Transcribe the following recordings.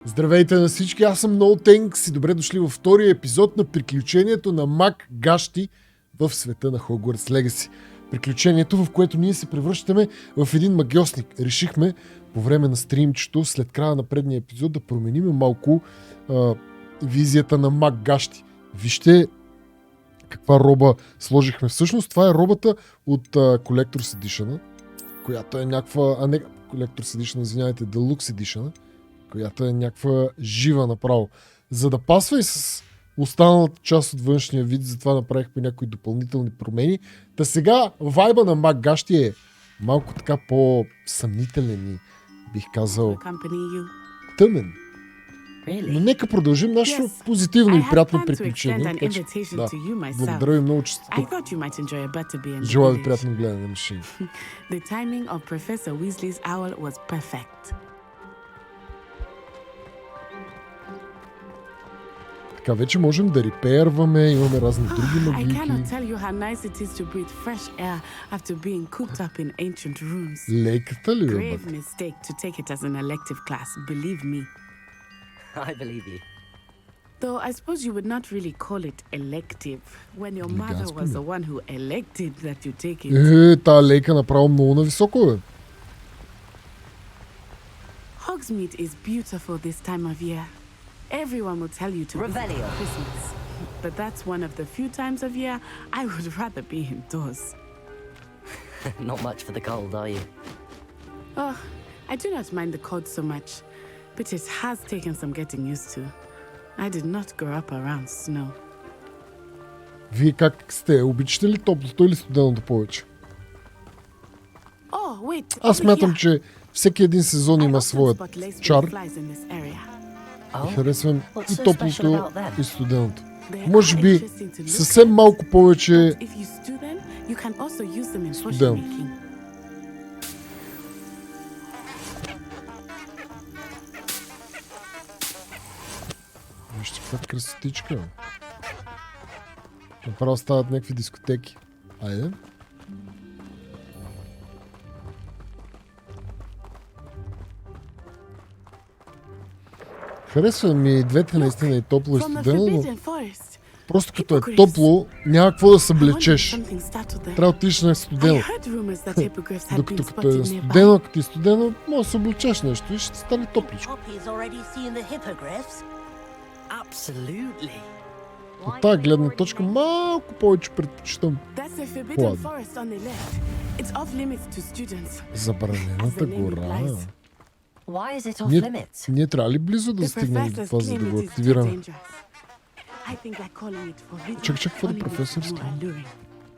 Здравейте на всички, аз съм NoThx и добре дошли във втория епизод на приключението на маг гащи в света на Hogwarts Legacy. Приключението, в което ние се превръщаме в един магиосник. Решихме по време на стримчето, след края на предния епизод, да променим малко визията на маг гащи. Вижте каква роба сложихме. Всъщност това е робата от Collector's Edition, която е някаква... А не Collector's Edition, извинявайте, Deluxe Edition, която е някаква жива направо. За да пасва и с останалата част от външния вид, затова направихме някои допълнителни промени. Та сега вайба на маг гащи е малко така по-съмнителен и бих казал тъмен. Но нека продължим нашето позитивно и приятно приключение. Да. Благодаря ви много, че сте тук. Желая ви приятно гледане на машини. Така, вече можем да репейрваме, имаме разни други магийки. Лейката ли е, бак? I believe you. Though I suppose you would not really call it elective when your mother was the one who elected that you take it. Тая лейка направо много нависоко, бе. Hogsmeade is beautiful this time of year. Everyone will tell you to Revelio. Christmas. But that's one of the few times of year I would rather be indoors. Not much for the cold, are you? Oh, I do not mind the cold so much, but it has taken some getting used to. I did not grow up around snow. Вие как сте? Обичате ли топлото или студеното повече? Oh, wait. Аз смятам, че всеки един сезон има своят чар. И харесвам и топлото, и студеното. Може би съвсем малко повече студено. Вижте каква красотичка. Направо стават някакви дискотеки. Айде. Харесва ми двете наистина и топло и студено, но просто като е топло, няма какво да съблечеш. Трябва да отидеш на студено. Докато като е студено, като е студено, може да съблечеш нещо и ще стане топличко. От тази гледна точка малко повече предпочитам хладно. Забранената гора. Ние трябва ли близо да стигнем до това, за да го активираме? Чакай, какво да професорски?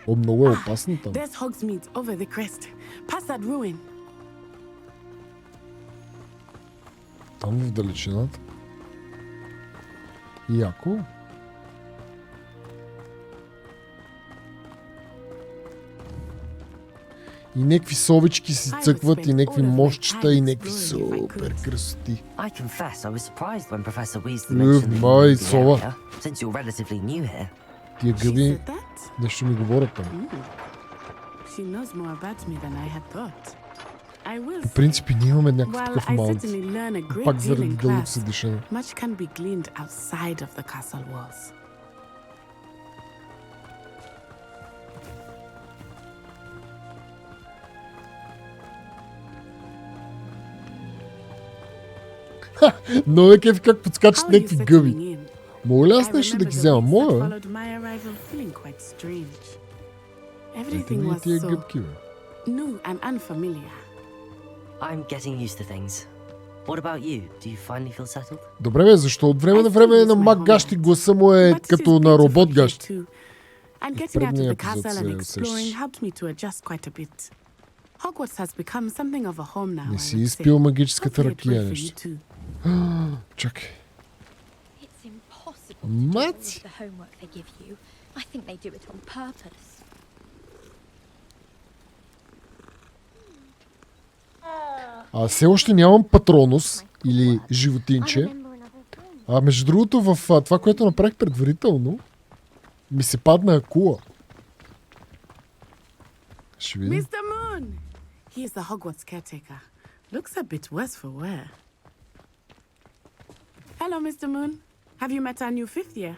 О, много е опасно там. Там в далечината. Яко. И някакви совички си цъкват, и някакви мощчета, и някакви супер красоти. Май, сова. Тия гъби нещо ми говорят там. По принцип ние имаме някакъв такъв маунт. Пак заради Deluxe Edition. Но е кеф как подскачат някакви гъби. Мога ли аз нещо да ги взема? Мога, бе? Ето ми тия гъбки, бе. Добре, бе, защо от време на време на маг гащи гласа му е като на робот гащи? В предния епизод се усещаш. Не си изпил магическата ракия нещо. Чакай. Маци! Все още нямам патронус или животинче. Между другото, в това, което направих предварително, ми се падна акула. Ще видим. He is the Hogwarts caretaker. Looks a bit worse for wear. Hello, Mr. Moon. Have you met our new fifth year?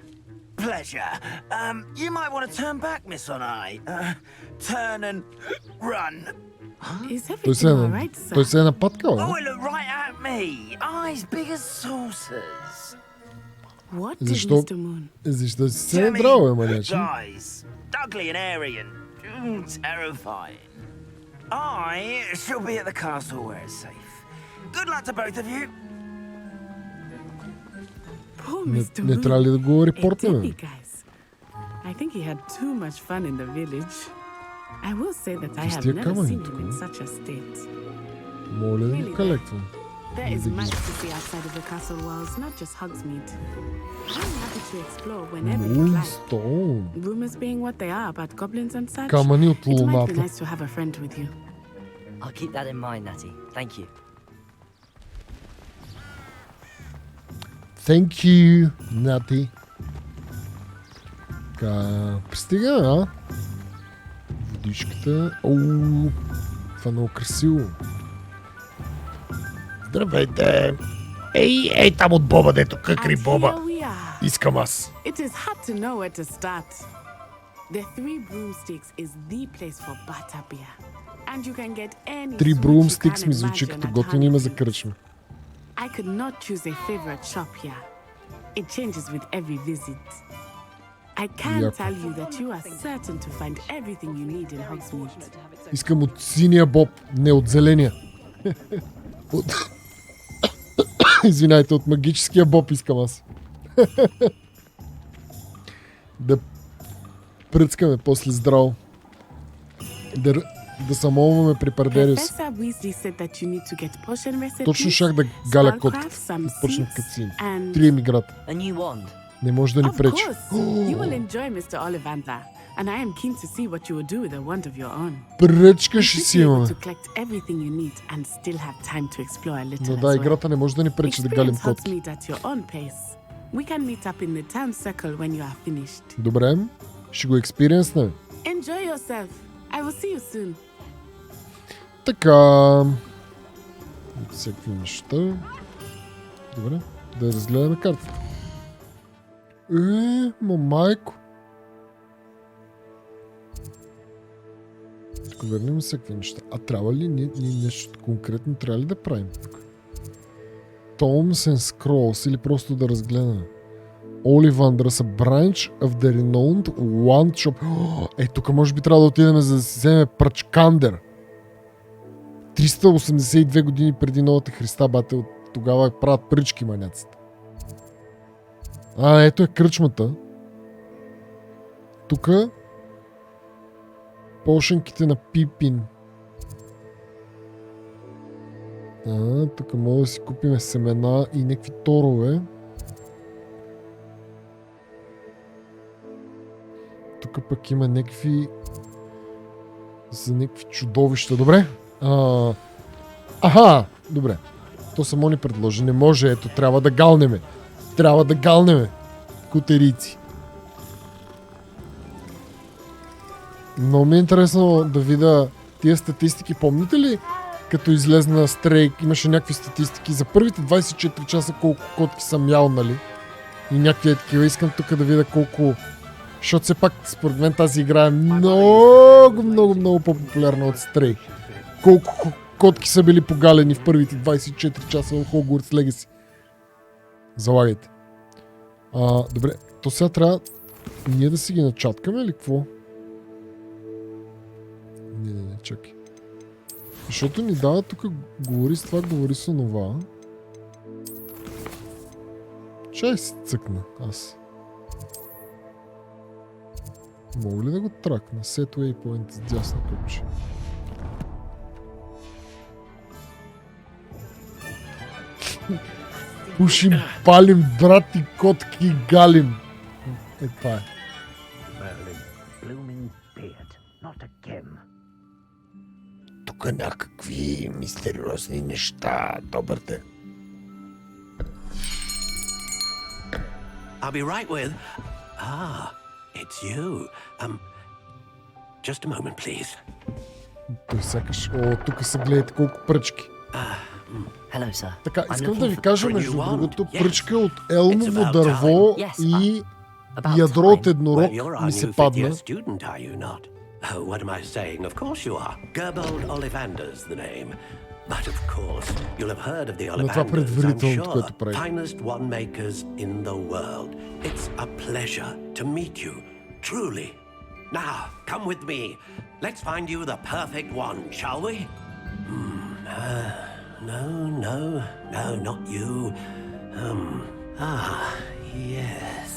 Pleasure. You might want to turn back, Miss Onai. Turn and run. Is Той се everything all right, sir? той се е напаткал, Oh, не? it looked right at me. Eyes big as saucers. What did Защо? Mr. Moon? Защо си се надрал, е, маняче? Guys, ugly and airy and terrifying. I shall be at the castle where it's safe. Good luck to both of you. Poor Не, Mr. не Moon. трябва ли да го A репортнем? dippy, guys. I think he had too much fun in the village. I will say that I have Тия never камъни seen him тук, in бе. such a state. Моля да ги калеквам. There is much to see outside of the castle walls, not just Hogsmeade. I'm happy to explore whenever you like. Moonstone. Rumors being what they are about goblins and such, Камъни от it might be луната. nice to have a friend with you. I'll keep that in mind, Natty. Thank you. Thank you, Нати. Така, пристигаме, а? Водичката. Оу, това е много красиво. Здравейте! Ей, там от Боба, дето къкри And Боба. here we are. Искам аз. It is hard to know where to start. The Three Broomsticks is the place for butterbeer. And you can get any Три sweet you брумстикс can ми звучи imagine като at готино име за Honeydew. кръчма. I could not choose a favorite shop here. It changes with every visit. I can Yep. tell you that you are certain to find everything you need in Hogsmeade. Искам от синия Боб, не от зеления. От... Извинайте, от магическия Боб искам аз. Да пръцкаме после здраво. Да самолваме при пардерия си. Professor Weasley said that you need to get potion recipes, Точно шах да галя spellcraft, котката. some Почнах seeds, кацин. and... Три емиграта. A new wand. Не може да ни Of пречи. course, you will enjoy Mr. Ollivander, and I am keen to see what you will do with a wand of your own. Пръчка You ще should си be able имаме. to collect everything you need and still have time to explore a little Но as да, well. играта не може да ни пречи да галим Experience котки. Hogsmeade at your own pace. We can meet up in the town circle when you are finished. Добре, ще го експириенснем. Enjoy yourself. I will see you soon. Така. Всякакви неща. Добре, да разгледаме картата. Майко. Тук вернем всякакви неща. А трябва ли ние нещо конкретно трябва ли да правим тук? Tomes and Scrolls или просто да разгледаме? Ollivander is a branch of the renowned wand shop. Тук може би трябва да отидем за да си вземе пръчкандер. 382 години преди новата Христа, бате, от тогава правят пръчки маняците. Ето е кръчмата. Тук пошенките на Пипин. Тук може да си купим семена и някакви торове. Тук пък има някакви за някакви чудовища. Добре? Аха! Добре. То само ни предложи. Не може, ето, трябва да галнеме. Трябва да галнеме. Кутерици. Много ми е интересно да видя тия статистики. Помните ли, като излезна Стрейк, имаше някакви статистики за първите 24 часа колко котки съм ял, нали? И някакви такива. Искам тук да видя колко... Защото все пак, според мен, тази игра е много по-популярна от Стрейк. Колко котки са били погалени в първите 24 часа в Hogwarts Legacy. Залагайте. Добре, то сега трябва ние да си ги начаткаме или какво? Не, чакай. Защото ни дава тук, говори с това, говори с онова. Чай си цъкна аз. Мога ли да го тракна? Set waypoint с дясно копче. Пушим, палим, брат и котки галим. Това е. Тук някакви мистериозни неща. Добър ден. I'll be right with... it's you. Just a moment, please. Той сякаш... тук се гледайте колко пръчки. Hello, sir. Така, I'm искам да looking ви for- кажа, for a между new one? другото, Yes. пръчка от It's елмово about дърво time. Yes, и About ядро от time. еднорог Well, you're our ми new се fifth падна. year student, are you not? Oh, what am I saying? Of course you are. Gerbold Ollivander's the name. But of course, you'll have heard of the Но това Ollivanders, I'm предварителното, sure. което прави. Finest wand makers in the world. It's a pleasure to meet you, truly. Now, come with me. Let's find you the perfect one, shall we? No, not you. Yes.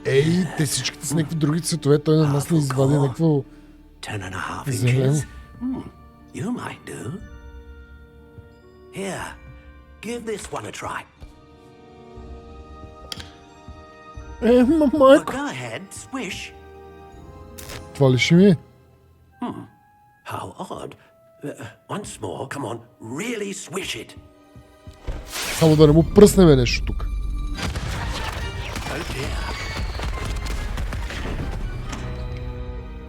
Ей, те всичките с някакви други цветове, той на нас не извади някакво 10.5 зелено. inches? You might do. Here, give this one a try. Майко, Go ahead, swish. това ли ще ми е? How odd. Once more, come on, really swish it. Само да не му пръснеме нещо тук. Oh dear.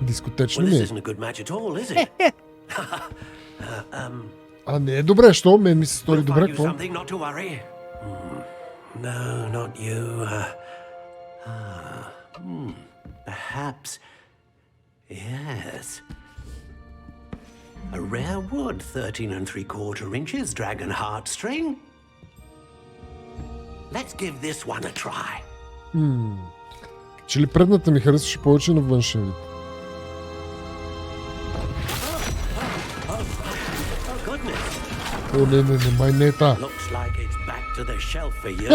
Дискотечно Well, ми this е. isn't a good match at all, is it? А не е добре, що? Мен ми се стори We'll добре, find you какво? something, not to worry. No, not you. Perhaps. Yes. A rare wood, 13 3/4 inches, dragon heartstring. Let's give this one a try. Че ли предната ми харесваше повече на външен вид? Oh, goodness. О, не, май не е та. Looks like it's back to the shelf for you.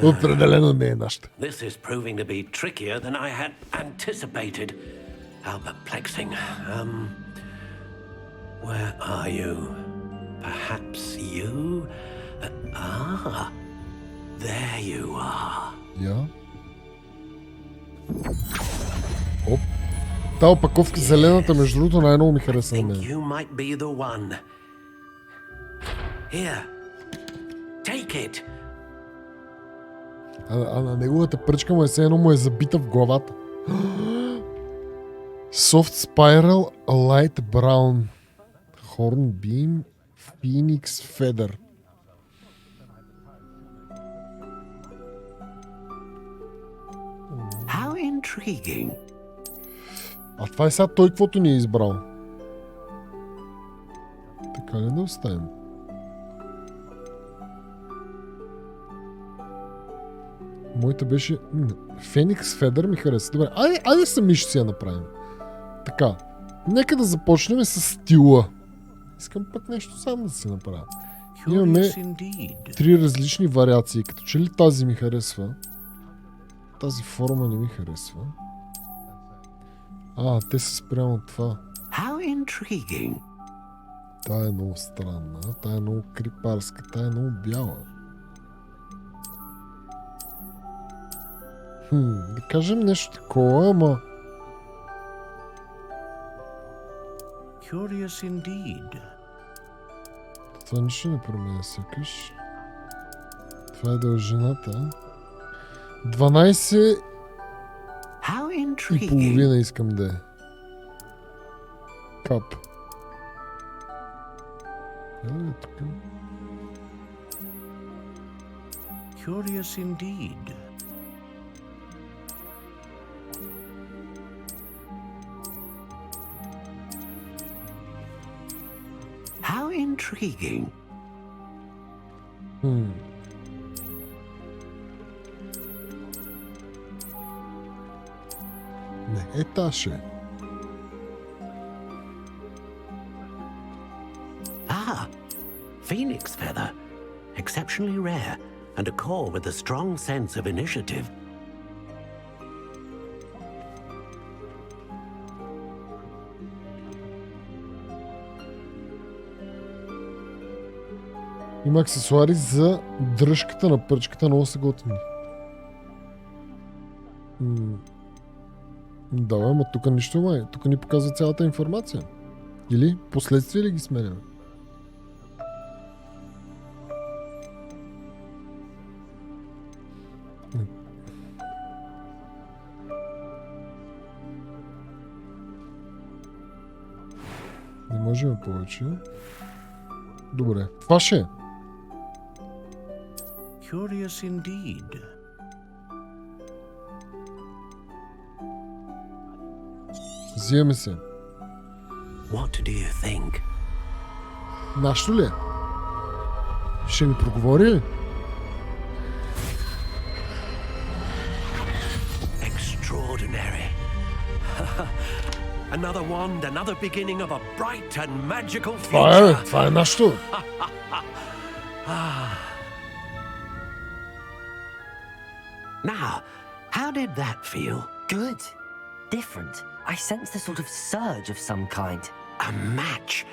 Определено не е нашата. This is proving to be trickier than I had anticipated. How perplexing. Where are you? Perhaps you? There you are. Я. Оп. Та опаковка зелената, между другото, най-много ми хареса на Think мен. you might be the one. Here. Take it. А на неговата пръчка му е все едно му е забита в главата. Soft Spiral Light Brown Hornbeam Phoenix Feather. How intriguing. А това е сега той, каквото ни е избрал. Така ли да оставим? Моята беше... Феникс Федър ми хареса. Добре, айде сами ще си я направим. Така, нека да започнем с стила. Искам пък нещо сам да си направя. Имаме три различни вариации. Като че ли тази ми харесва. Тази форма не ми харесва. Те са спрямо това. How intriguing. Тая е много странна. Тая е много крипарска. Тая е много бяла. Да кажем нещо такова, ама... Curious indeed. Това нищо не променя сякаш. Това е дължината. 12 How и intriguing. половина искам да е. Кап. Еле тук. Curious indeed. How intriguing. Не, таше. Phoenix feather. Exceptionally rare, and a core with a strong sense of initiative. Има аксесуари за дръжката на пръчката, много са готини. Да, ама тук нищо май. Тук ни показва цялата информация. Или последствия ли ги сменяме? Не можем повече. Добре. Това ще е. Curious indeed. Вземем се. What do you think? Нашто ли е? Ще ми проговори ли? Extraordinary. Another wand, another beginning of a bright and magical future. Това е нашто. Now, how did that feel? Good. Different. I sensed a sort of surge of some kind. A match.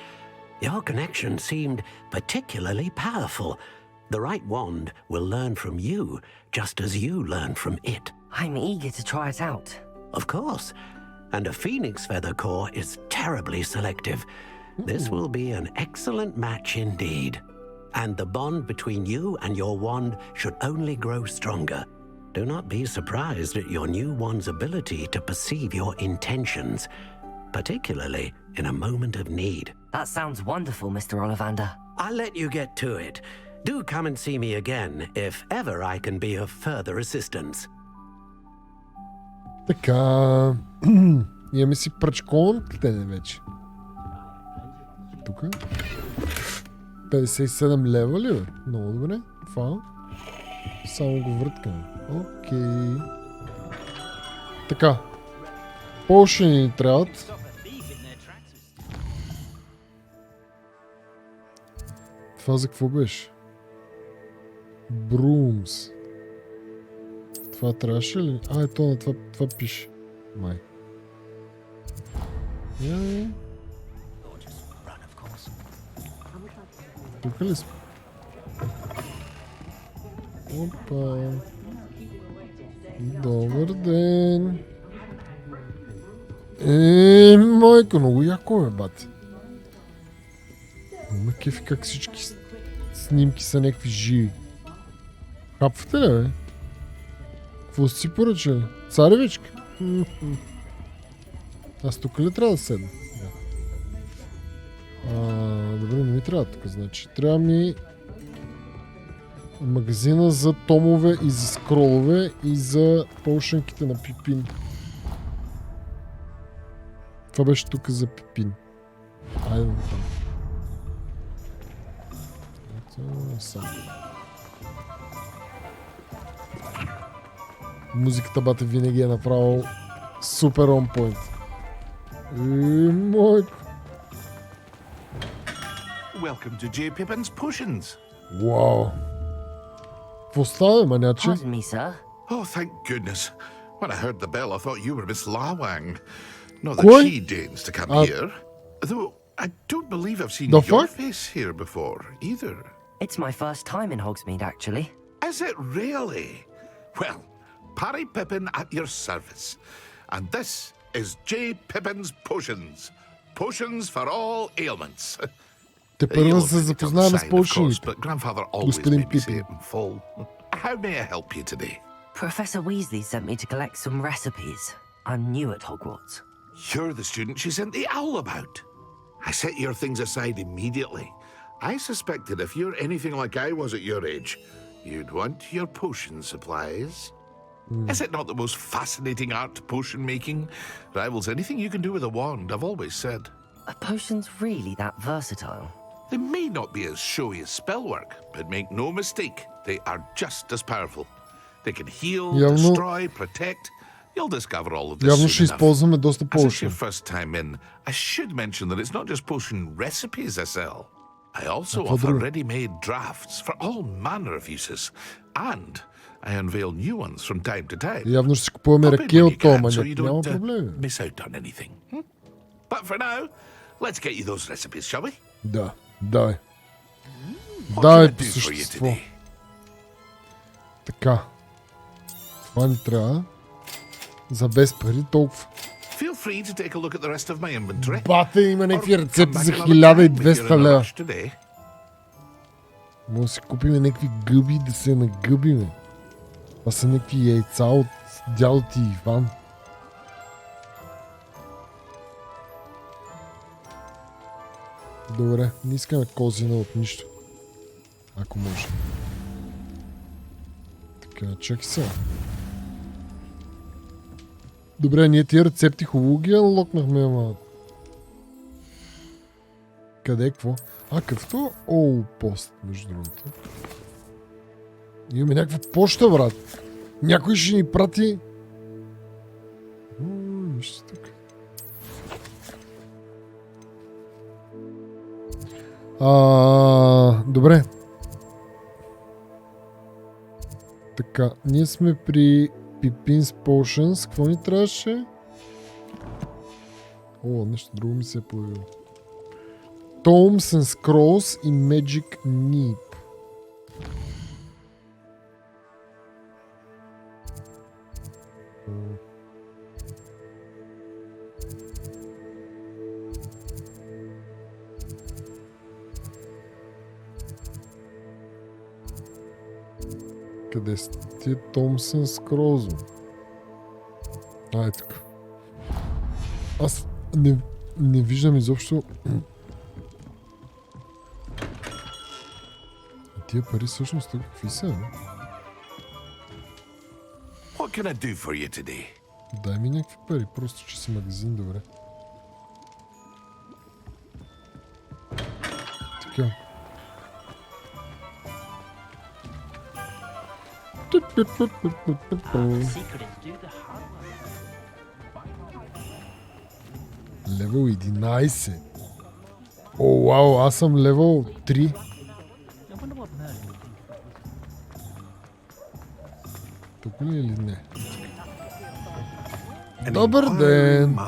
Your connection seemed particularly powerful. The right wand will learn from you, just as you learn from it. I'm eager to try it out. Of course. And a phoenix feather core is terribly selective. This will be an excellent match indeed. And the bond between you and your wand should only grow stronger. Do not be surprised at your new wand's ability to perceive your intentions, particularly in a moment of need. That sounds wonderful, Mr. Ollivander. I'll let you get to it. Do come and see me again if ever I can be of further assistance. Така. Имаме си пръчкон плетене вече. Тук. 57 лева ли бе? Много добре. Това. Само го върткаме. Окей. Така. По-ще ни трябват. Това за какво беше? Брумс. Това трябваше ли? Ето на това пише. Май. Тук ли сме? Опа. Добър ден. Майко, много яко бе, бати. Ма кефи как всички снимки са някакви живи. Хапвате ли, бе? Какво си поръчали? Царевичка? Аз тук ли трябва да седна? Добре, не ми трябва тук, значи. Трябва ми магазина за томове и за скролове и за полшенките на Пипин. Това беше тук за Пипин. Айде на там. Музиката бате винаги е направил супер он пойнт. Майко. Welcome to J. Pippin's Potions. Вау. Какво става, маняче? Pardon me, sir. Oh, thank goodness. When I heard the bell, I thought you were Miss Lawang. Not Koi? that she deigns to come here. Though I don't believe I've seen The your fuck? face here before, either. It's my first time in Hogsmeade, actually. Is it really? Well, Parry Pippin at your service. And this is J. Pippin's Potions. Potions for all ailments. Те първо се запознаваме с полшените. But grandfather always Господин made me say Пипин. it in full. How may I help you today? Professor Weasley sent me to collect some recipes. I'm new at Hogwarts. You're the student she sent the owl about. I set your things aside immediately. I suspected if you're anything like I was at your age, you'd want your potion supplies. Is it not the most fascinating art, potion making? Rivals anything you can do with a wand, I've always said. Are potions really that versatile? They may not be as showy as spellwork, but make no mistake, they are just as powerful. They can heal, destroy, protect. You'll discover all of this Явно ще soon enough. използваме доста As it's полшен. your first time in, I should mention that it's not just potion recipes I sell. I also offer ready-made drafts for all manner of uses, and I unveil new ones from time to time. Явно ще си купуваме Pop in ръке when от you това, can, so маня. you Няма don't проблем. miss out on anything. But for now, let's get you those recipes, shall we? Да, дай. What Дай can I по do for you същество. today? Така. Това ни трябва. За без пари толкова. Feel free to take a look at the rest of my inventory. Бате, има Or някакви come рецепти back за another time if 1200 you're in a лева. rush today. Може да си купим някакви гъби да се нагъбиме. Това са някакви яйца от дядо ти Иван. Добре, не искаме козина от нищо. Ако може. Така, чакай сега. Добре, ние тия рецепти хубаво ги анлокнахме, ама... Къде, какво? Какъвто? Пост, между другото. Имаме някаква почта, брат. Някой ще ни прати... Нищо така. Добре. Така, ние сме при Pipin's Potions. Какво ни трябваше? Нещо друго ми се е появило. Tomes and Scrolls и Magic Nip. Къде сте? Тия Tomes and Scrolls? Е така. Аз не виждам изобщо... Тия пари всъщност какви са? What can I do for you today? Дай ми някакви пари, просто че си магазин, добре. Така. Левел 11. Вау, аз съм левел 3. Тук ли или не? Добър ден!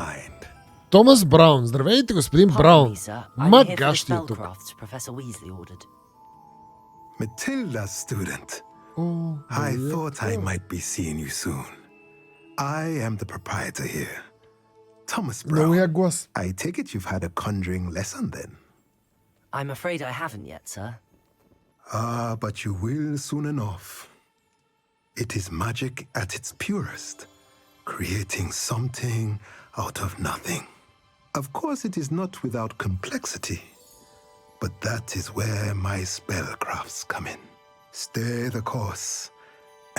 Томас Браун. Здравейте, господин Браун. Магащи е тук. Matilda's student. I thought I might be seeing you soon. I am the proprietor here. Thomas Brown. I take it you've had a conjuring lesson then? I'm afraid I haven't yet, sir. But you will soon enough. It is magic at its purest, creating something out of nothing. Of course, it is not without complexity, but that is where my spellcrafts come in. Stay the course,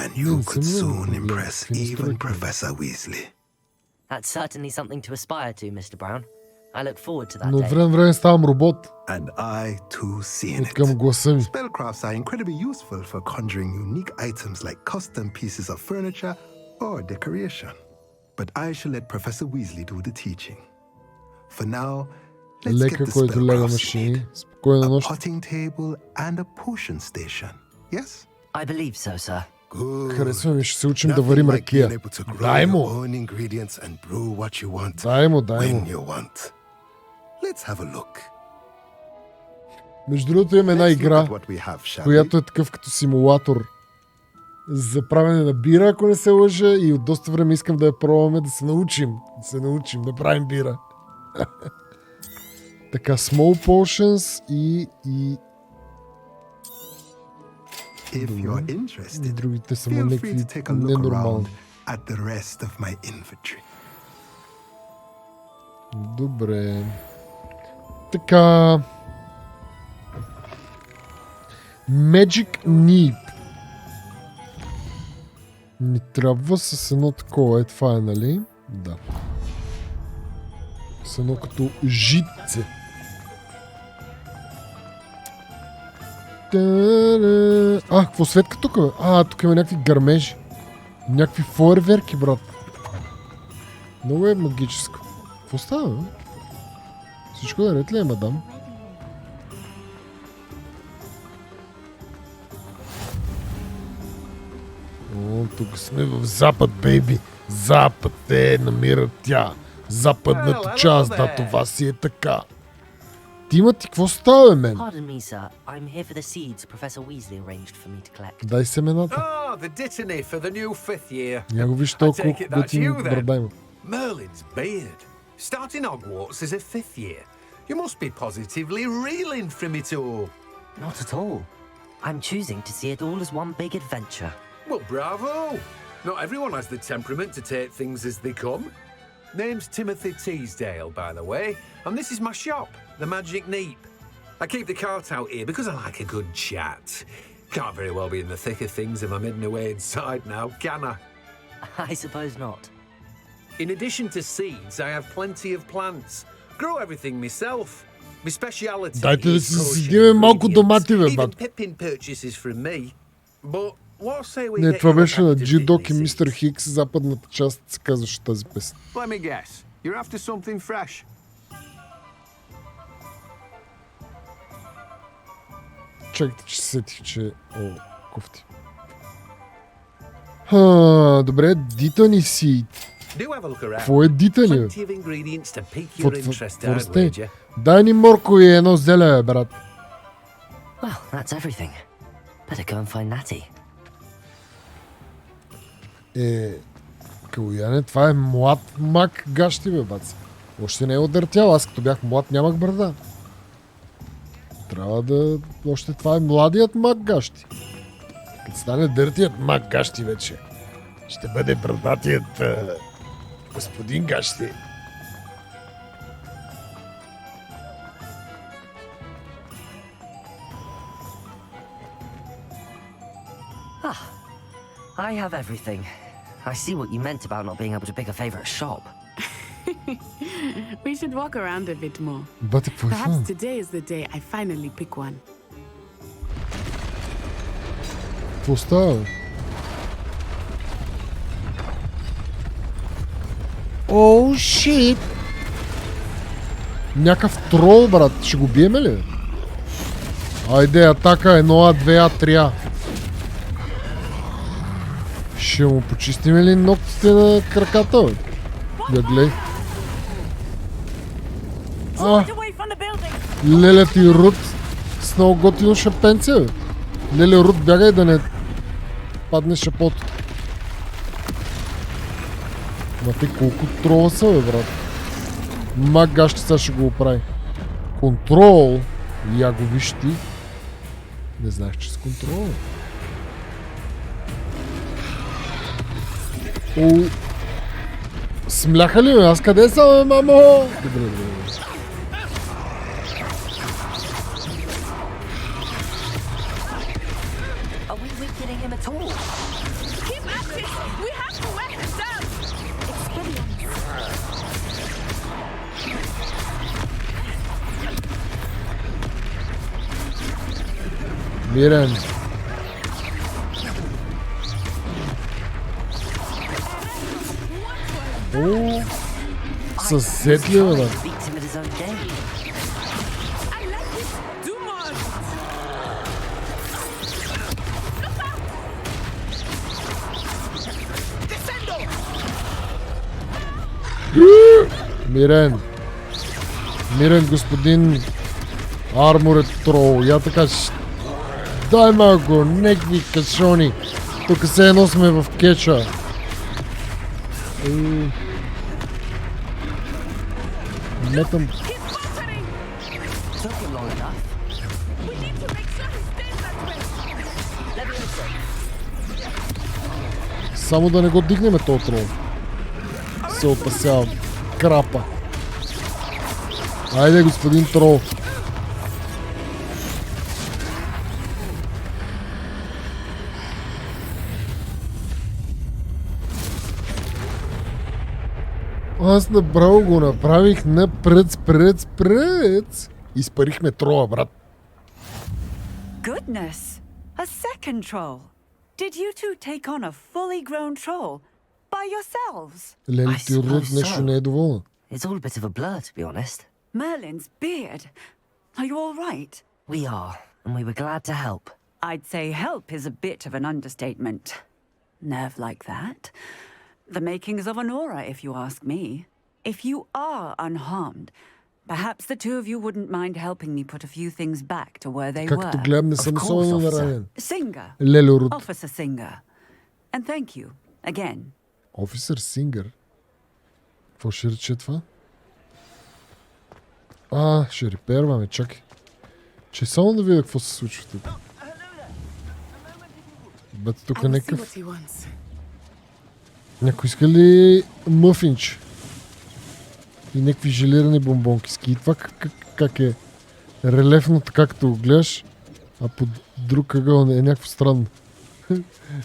and you could soon impress even Professor Weasley. That's certainly something to aspire to, Mr. Brown. I look forward to that Но day. от време на време ставам робот. And I too see in it. Към гласа ми. Spellcrafts are incredibly useful for conjuring unique items like custom pieces of furniture or decoration. But I shall let Professor Weasley do the teaching. For now, let's get the spellcrafts you need. A potting table and a potion station. Yes? I believe so, sir. Харесва ми, ще се учим да варим ракия. Дай му! Дай му. Let's have a look. Между другото имаме една игра, която е такъв като симулатор за правене на бира, ако не се лъжа, и от доста време искам да я пробваме, да се научим да правим бира. Така, Small Potions и другите са някакви ненормални. Добре. Така. Magic Nip. Ни трябва с едно такова. Това е, нали? Да. С едно като житце. Какво светка тук? Тук има някакви гърмежи. Някакви фойерверки, брат. Много е магическо. Какво става, бе? Всичко да ред ли е, мадам? Тук сме в Запад, бейби. Запад намира тя. Западната част, да, това си е така. Тимати, какво става, мен? Pardon me, sir. I'm here for the seeds Professor Weasley arranged for me to collect. Дай семената. The dittany for the new fifth year. Я го виж толкова готин брада има. Merlin's beard. Starting Hogwarts as a fifth year. You must be positively reeling from it all. Not at all. I'm choosing to see it all as one big adventure. Well, bravo. Not everyone has the temperament to take things as they come. Name's Timothy Teasdale, by the way, and this is my shop, the Magic Neep. I keep the cart out here because I like a good chat. Can't very well be in the thick of things if I'm hidden away inside now, can I? I suppose not. In addition to seeds, I have plenty of plants. Grow everything myself. My speciality Дайте да is си kosher седиме малко ingredients. домати, бе, Even бат. Pippin purchases from me. But what say we Не, get това you беше на back to G-Doc и diddly Мистер seeds? Хикс, западната част се казваше тази песен. Let me guess. You're after something fresh. Чакайте, че се сетих, че... О, кофти. Добре, Дитани Seed. Do have a look around. Какво е Дитани, бе? Plenty of ingredients to pique Какво your interest, какво I'd расте? wager. Дай ни морко и едно зеле, бе, брат. Well, that's everything. Better go and find Natty. Калояне, това е млад мак гащи, бе, бац. Още не е удъртял, аз като бях млад нямах брада. Трябва да... Още това е младият мак гащи. Като стане дъртият мак гащи вече, ще бъде брадатият господин гащи. I have everything. I see what you meant about not being able to pick a favorite shop. We should walk around a bit more. Бате, какво е това? Perhaps today is the day I finally pick one. Какво става, бе? Оу, шит! Някакъв трол, брат. Ще го биеме ли? Айде, атака 1А, 2А, 3А. Ще му почистиме ли ногтите на краката, бе? Я гледай. Леля ти Рут с много готино шапенце, бе. Леля Рут, бягай да не падне шапото. Ма те колко трола са, бе, брат. Мак гащи сега ще го оправи. Контрол. Я го виж ти. Не знаех, че с контрол. О, смляха ли ме? Аз къде съм, бе, мамо? Добре, добре. Are we weakening him at all? Keep at it! We have to wear him down! Мирен. О, съсед ли, бе, бе? Beats him at his own game. I like it! Do more! Мирен. Мирен, господин Арморет Трол. Я така ще... Дай малко, некви кашони. Тук се едно сме в кеча. Метам... Took him long enough. We need to make sure he stays that way! Само да не го дигнем този трол. Се опасявам. Крапа. Айде, господин трол. Аз направо го направих на прец. Изпарихме трола, брат. Goodness! A second troll! Did you two take on a fully grown troll by yourselves? Лели ти Рут suppose нещо so. не е доволна. It's all a bit of a blur, to be honest. Merlin's beard. Are you all right? We are, and we were glad to help. I'd say help is a bit of an understatement. Nerve like that. The makings of an aura, if you ask me. If you are unharmed, perhaps the two of you wouldn't mind helping me put a few things back to where they Както were. гледам, не съм Of course, особено officer. наранен. Singer. Леле Рут. Officer Singer. And thank you, again. Офисър Сингър. Какво ще рече това? Ще реперваме, чакай. Че само да видя какво се случва тук. Бъде тук I will see някакъв... what he wants. Някой иска ли мъфинч? И някакви желирани бомбонки. И това как е? релефно, така като го гледаш, а под друг ъгъл е някакво странно.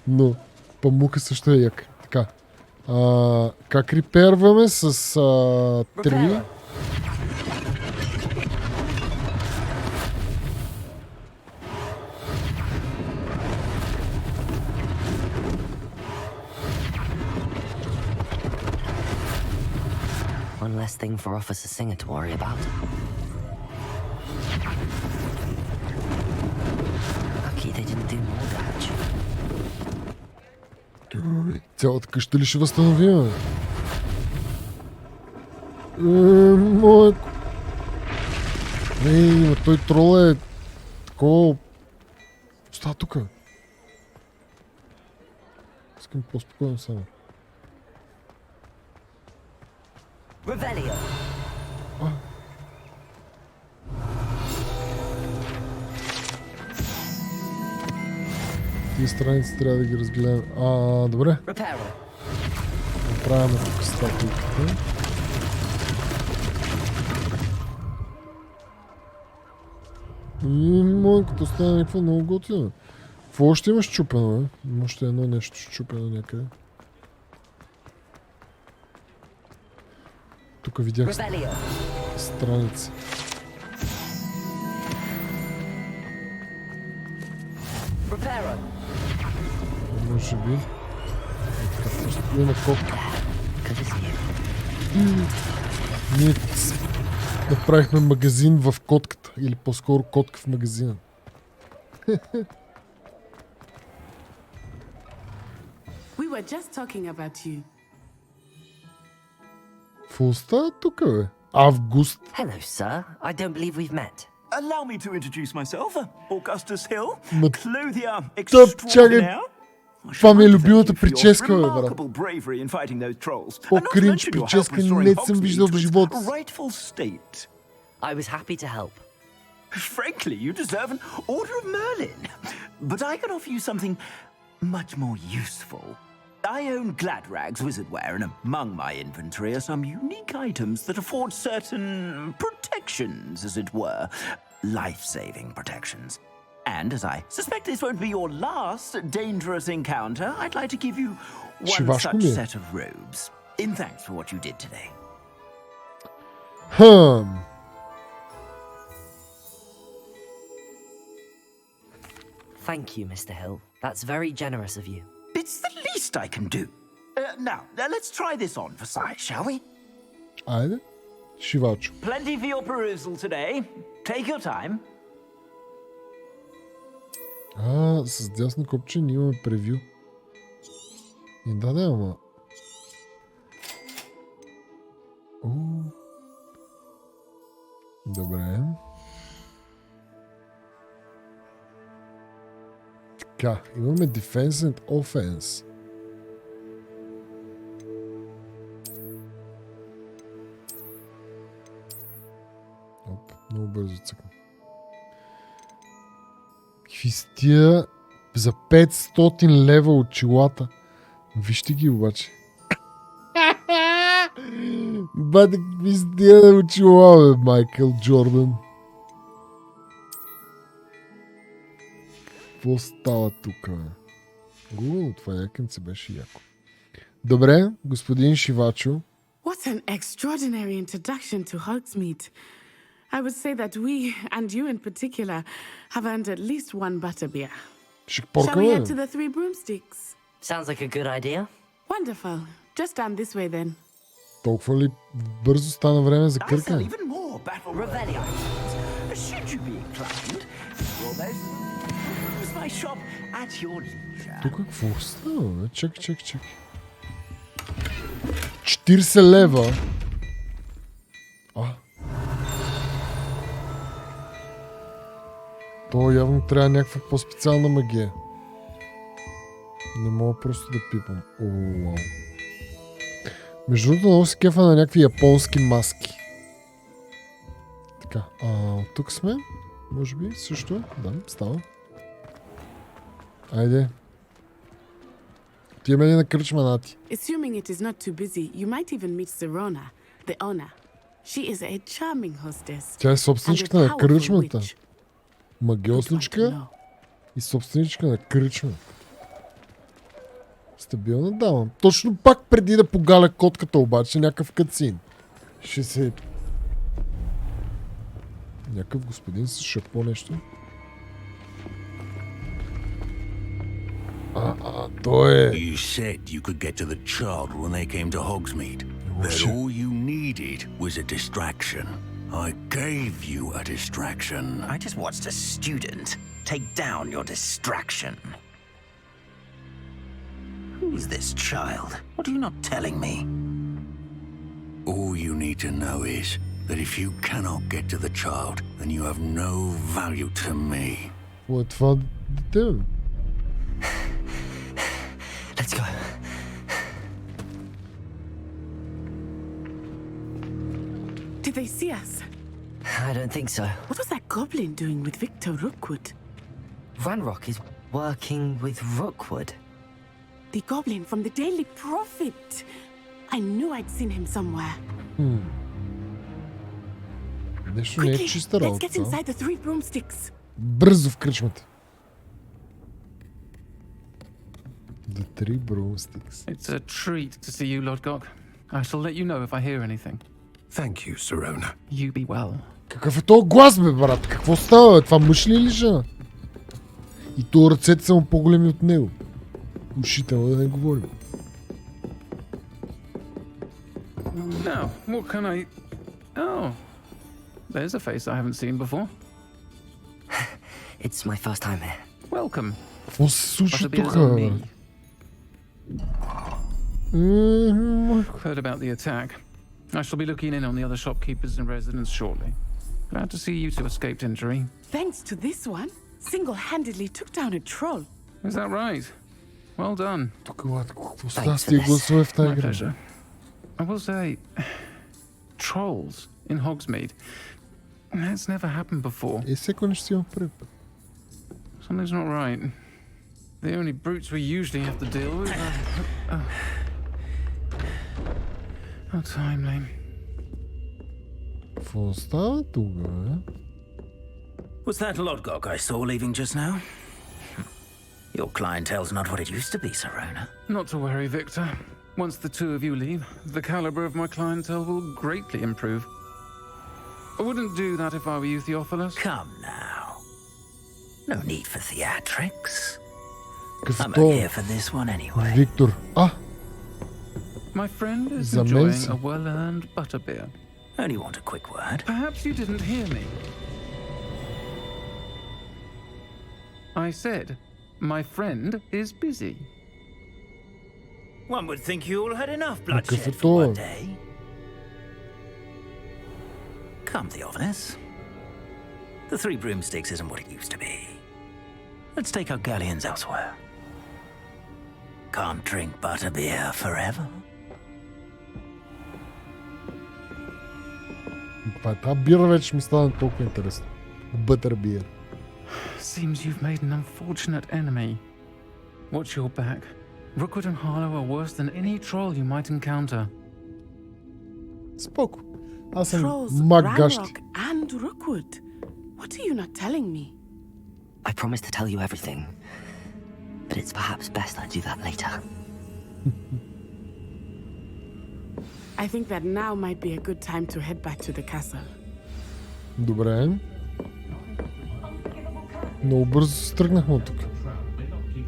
Но памука също е як. Така. Как реперваме с 3? One less thing for Officer Singer to worry about. Lucky they didn't do more damage. Цялата къща ли ще възстановим? Моят... но той трол е такова... Става тука. Искам по-спокойно само. Revelio. Тия страници трябва да ги разгледам. Добре. Направяме тук статуйката. Като стане някакво много готино. Какво още имаш чупено, бе? Още едно нещо щупено някъде. Тук видях страница. Може би. Има котка. Ние направихме магазин в котката. Или по-скоро котка в магазина. We were just talking about you. Какво става тук, бе? Август. Hello, sir. I don't believe we've met. Allow me to introduce myself, Augustus Hill, clothier extraordinaire. Това ми е любимата прическа, бе, брат. По-кринч прическа не съм виждал в живота си. I was happy to help. Frankly, you deserve an Order of Merlin. But I can offer you something much more useful. I own Gladrag's wizardware, and among my inventory are some unique items that afford certain protections, as it were. Life-saving protections. And as I suspect this won't be your last dangerous encounter, I'd like to give you one such set of robes, in thanks for what you did today. Thank you, Mr. Hill. That's very generous of you. It's the least I can do. Now, let's try this on for size, shall we? Айде. Шивачо. Plenty for your perusal today. Take your time. С дясно копче ние имаме превю. И да, ама... Добре. Така, имаме Defense and Offense. Много бързо цъкам. Какви са тия за 500 лева очилата? Вижте ги обаче. Бате, какви са тия очила, бе, Майкъл Джордан? Какво става тук, бе? Google, това якънце беше яко. Добре, господин Шивачо. What an extraordinary introduction to Hogsmeade. I would say that we, and you in particular, have earned at least one butterbeer. Shall we head to the Three Broomsticks? Sounds like a good idea. Wonderful. Just down this way then. Толкова ли бързо стана време за къркане? Тук какво става, бе? Чакай. 40 лева. То явно трябва някаква по-специална магия. Не мога просто да пипам. Вау. Между другото много се кефа на някакви японски маски. Така, тук сме. Може би също. Да, става. Айде. Отиваме ли на кръчма, Нати? Assuming it is not too busy, you might even meet Zerona, the owner. She is a charming hostess. Тя е собственичка на кръчмата. Магиосничка и собственичка на кръчма. Стабилна дама. Точно пак преди да погаля котката обаче, някакъв кацин. Ще се... Някакъв господин с шапо нещо. Той е... You said you could get to the child when they came to Hogsmeade. That all you needed was a distraction. I gave you a distraction. I just watched a student take down your distraction. Who's this child? What are you not telling me? All you need to know is that if you cannot get to the child, then you have no value to me. Какво е това дете? Let's go. Did they see us? I don't think so. What was that goblin doing with Victor Rookwood? Ranrock is working with Rookwood. The goblin from the Daily Prophet. I knew I'd seen him somewhere. Нещо не е Quickly, чиста let's работа. get inside the 3 broomsticks. Бързо в кръчмата. The 3 broomsticks. It's a treat to see you, Lodgok. I shall let you know if I hear anything. Thank you, Sirona. You be well. Какъв е този глас, бе, брат? Какво става, бе? Това мъж ли е или жена? И то ръцете са му по-големи от него. Ушите, да не говорим. Now, what can I... Oh, there's a face I haven't seen before. It's my first time here. Welcome. Какво се случва Butterbeer's тук, on бе? me. Heard about the attack. I shall be looking in on the other shopkeepers and residents shortly. Glad to see you two escaped injury. Thanks to this one, single-handedly took down a troll. Is that right? Well done. Тук, какво става с тия гласове в тази My игра? pleasure. I will say, trolls in Hogsmeade. That's never happened before. Всеко нещо си имам пред. Something's not right. The only brutes we usually have to deal with are... How timely. Какво става тук, бе? Was that Lodgok I saw leaving just now? Your clientele's not what it used to be, Sirona. Not to worry, Victor. Once the two of you leave, the caliber of my clientele will greatly improve. I wouldn't do that if I were you, Theophilus. Come now. No need for theatrics. I'm Какво? here for this one anyway. Виктор. My friend is За мен enjoying си. a well-earned butterbeer. Only want a quick word. Perhaps you didn't hear me. I said, my friend is busy. One would think you all had enough Какъв е bloodshed for това? one day. Come, Theophilus. The 3 broomsticks isn't what it used to be. Let's take our galleons elsewhere. Can't drink butterbeer forever. Тази бира вече ми стана толкова интересно. Butterbeer. Seems you've made an unfortunate enemy. Watch your back. Rookwood and Harlow are worse than any troll you might encounter. Споко. Аз съм Trolls, маг гащи. Ranrock, and Rookwood. What are you not telling me? I promise to tell you everything, but it's perhaps best I do that later. I think that now might be a good time to head back to the castle. Добре. Много бързо се тръгнахме от тук.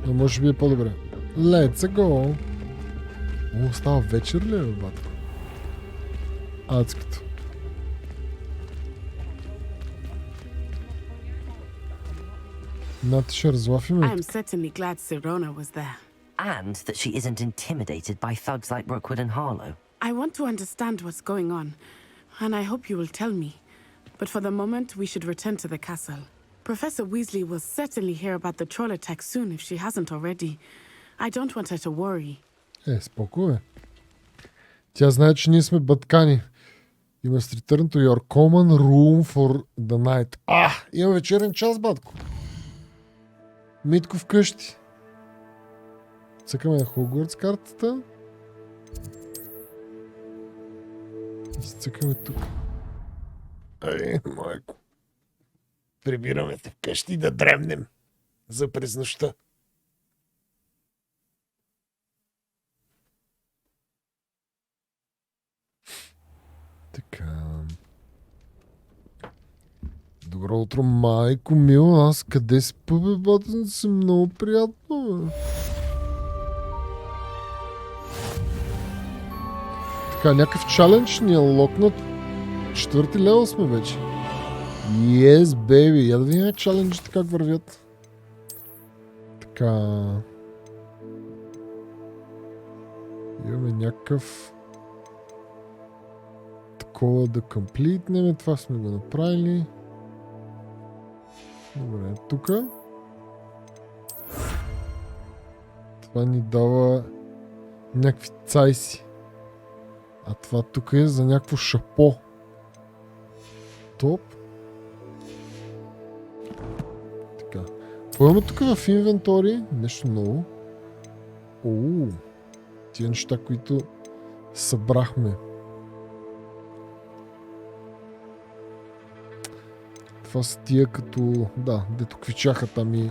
Но може би е по-добре. Let's go! О, става вечер ли е, батко? Адското. Нати ще разлафиме. I am certainly glad Sirona was there. And that she isn't intimidated by thugs like Rookwood and Harlow. I want to understand what's going on, and I hope you will tell me. But for the moment, we should return to the castle. Professor Weasley will certainly hear about the troll attack soon if she hasn't already. I don't want her to worry. Споко е. Тя знае, че ние сме бъткани. You must return to your common room for the night. Има вечерен час, батко. Митко вкъщи. Цъкаме на Хогвартс картата. И цъкаме тук. Ай, майко. Прибираме те вкъщи да дремнем за през нощта. Така. Добро утро, майко мила. Аз къде спа, бе, батен? Си много приятно, бе. Така, някакъв чалендж ни е локнат. 4 левел сме вече. Yes, baby. Я да видим чаленджите как вървят. Така. Имаме някакъв такова да комплитнем. Това сме го направили. Добре, тук. Това ни дава някакви цайси. А това тук е за някакво шапо. Топ. Така. Поема тук в инвентори нещо ново. Тия неща, които събрахме. Това са тия като... Да, дето квичаха там и...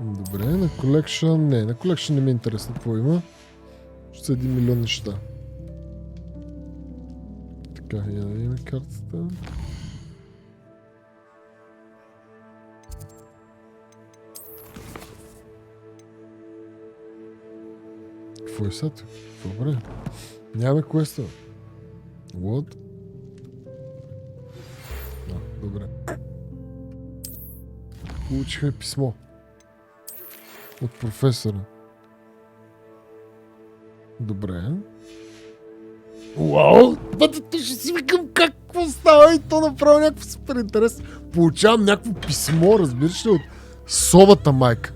Добре, на колекшън... Не, на колекшън не ми е интересно какво има. Ще са 1 милион неща. Така, я да видим картата. Какво е сега? Добре. Нямаме квеста. What? Добре. Получихме писмо. От професора. Добре. Уау! Бъдето ще си викам какво става и то направо някакво супер интерес. Получавам някакво писмо, разбираш ли, от совата майка.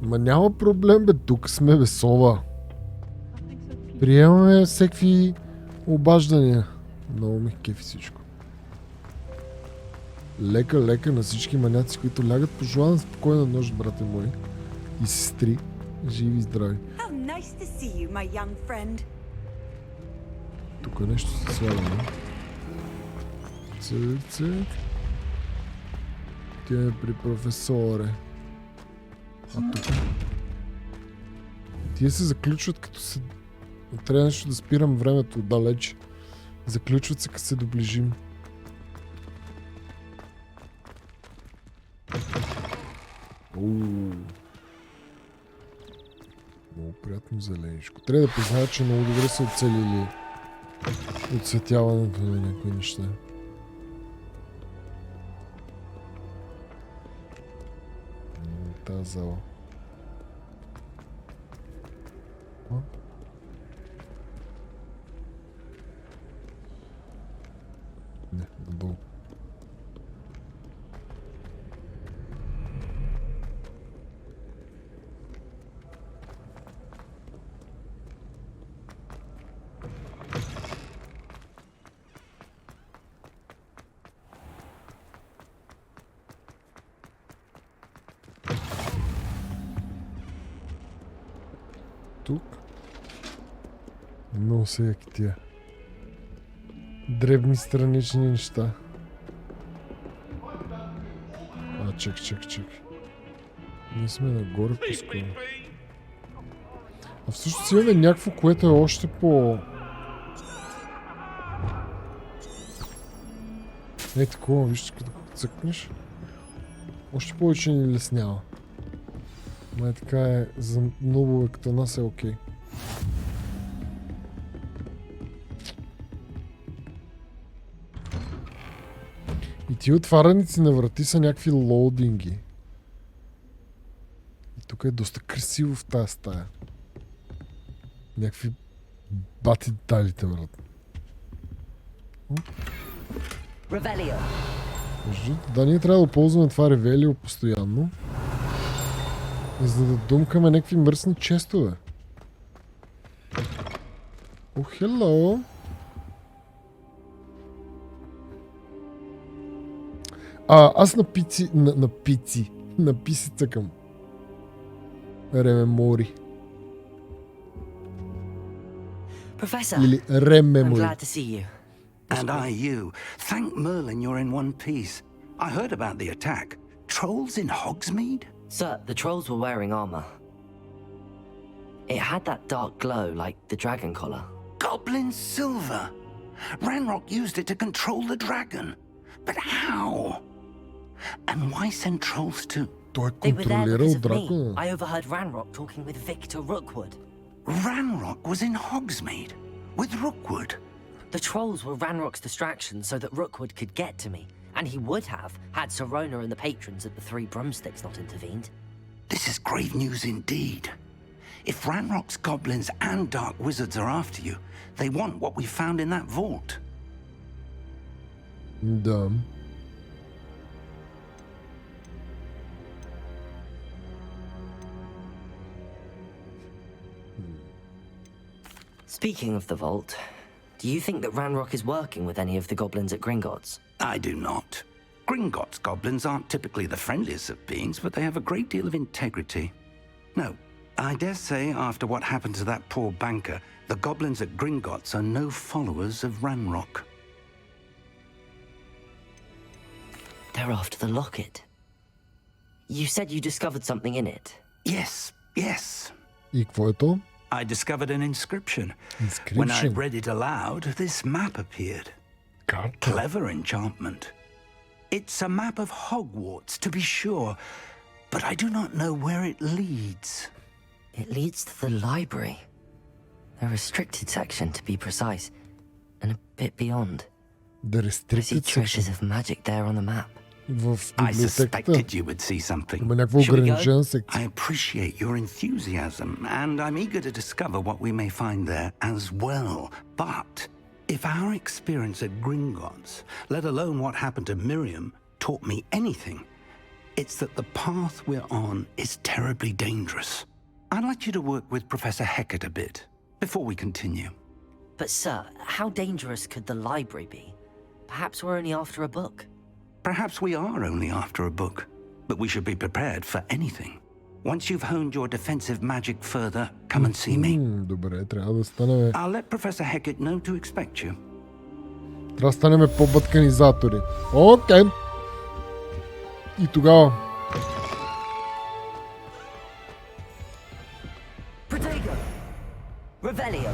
Ма няма проблем, бе, тук сме, бе, сова. Приемаме всеки обаждания. Много ми кефи всичко. Лека на всички маняци, които лягат. Пожелавам спокойна нощ, брате мои и сестри. Живи и здрави. Тук нещо се сваляме. Цък. Тя е при професоре. А тук? Тия се заключват като се... Трябва нещо да спирам времето далеч. Заключват се като се доближим. Много приятно зеленичко. Трябва да призная, че много добре са оцелили отсветяването на някои неща. Тази зала. Не, надолу. Тук. Много са яки тия дребни странични неща. Чек. Ние сме нагоре по-скоро. А всъщност имаме някакво, което е още по... Ей такова, вижте, като цъкнеш. Още повече ни леснява. Май така е, за нобове като нас е окей. И тия отваряници на врати са някакви лоудинги. И тук е доста красиво в тази стая. Някакви бати деталите, брат. Ревелио. Да, ние трябва да ползваме това ревелио постоянно. За да думкаме някакви мръсни честове. О, хело! Аз на пици цъкам. Ремемори. Professor, Или I'm ремемори. glad to see you. And I you. Thank Merlin you're in one piece. I heard about the attack. Trolls in Hogsmeade? Sir, the trolls were wearing armor. It had that dark glow like the dragon collar. Goblin silver! Ranrock used it to control the dragon. But how? And why send trolls to... They were there because of me. I overheard Ranrock talking with Victor Rookwood. Ranrock was in Hogsmeade? With Rookwood? The trolls were Ranrock's distraction so that Rookwood could get to me. And he would have, had Sirona and the patrons at the Three Broomsticks not intervened. This is grave news indeed. If Ranrock's goblins and dark wizards are after you, they want what we found in that vault. Dumb. Speaking of the vault, do you think that Ranrock is working with any of the goblins at Gringotts? I do not. Gringotts goblins aren't typically the friendliest of beings, but they have a great deal of integrity. No, I dare say after what happened to that poor banker, the goblins at Gringotts are no followers of Ranrock. They're after the locket. You said you discovered something in it. Yes, yes. И какво е то? I discovered an inscription. When I read it aloud, this map appeared. Clever enchantment. It's a map of Hogwarts, to be sure, but I do not know where it leads. It leads to the library. The restricted section, to be precise, and a bit beyond. The I see restricted traces section. of magic there on the map. I suspected you would see something. Има някаква ограничена секция. I appreciate your enthusiasm, and I'm eager to discover what we may find there as well. But if our experience at Gringotts, let alone what happened to Miriam, taught me anything, it's that the path we're on is terribly dangerous. I'd like you to work with Professor Hecat a bit before we continue. But sir, how dangerous could the library be? Perhaps we're only after a book. Perhaps we are only after a book, but we should be prepared for anything. Once you've honed your defensive magic further, come and see me. Добре, трябва да станем... I'll let Professor Hecat know to expect you. Трябва да станем по-бътканизатори. Окей. И тогава... Protego! Revelio!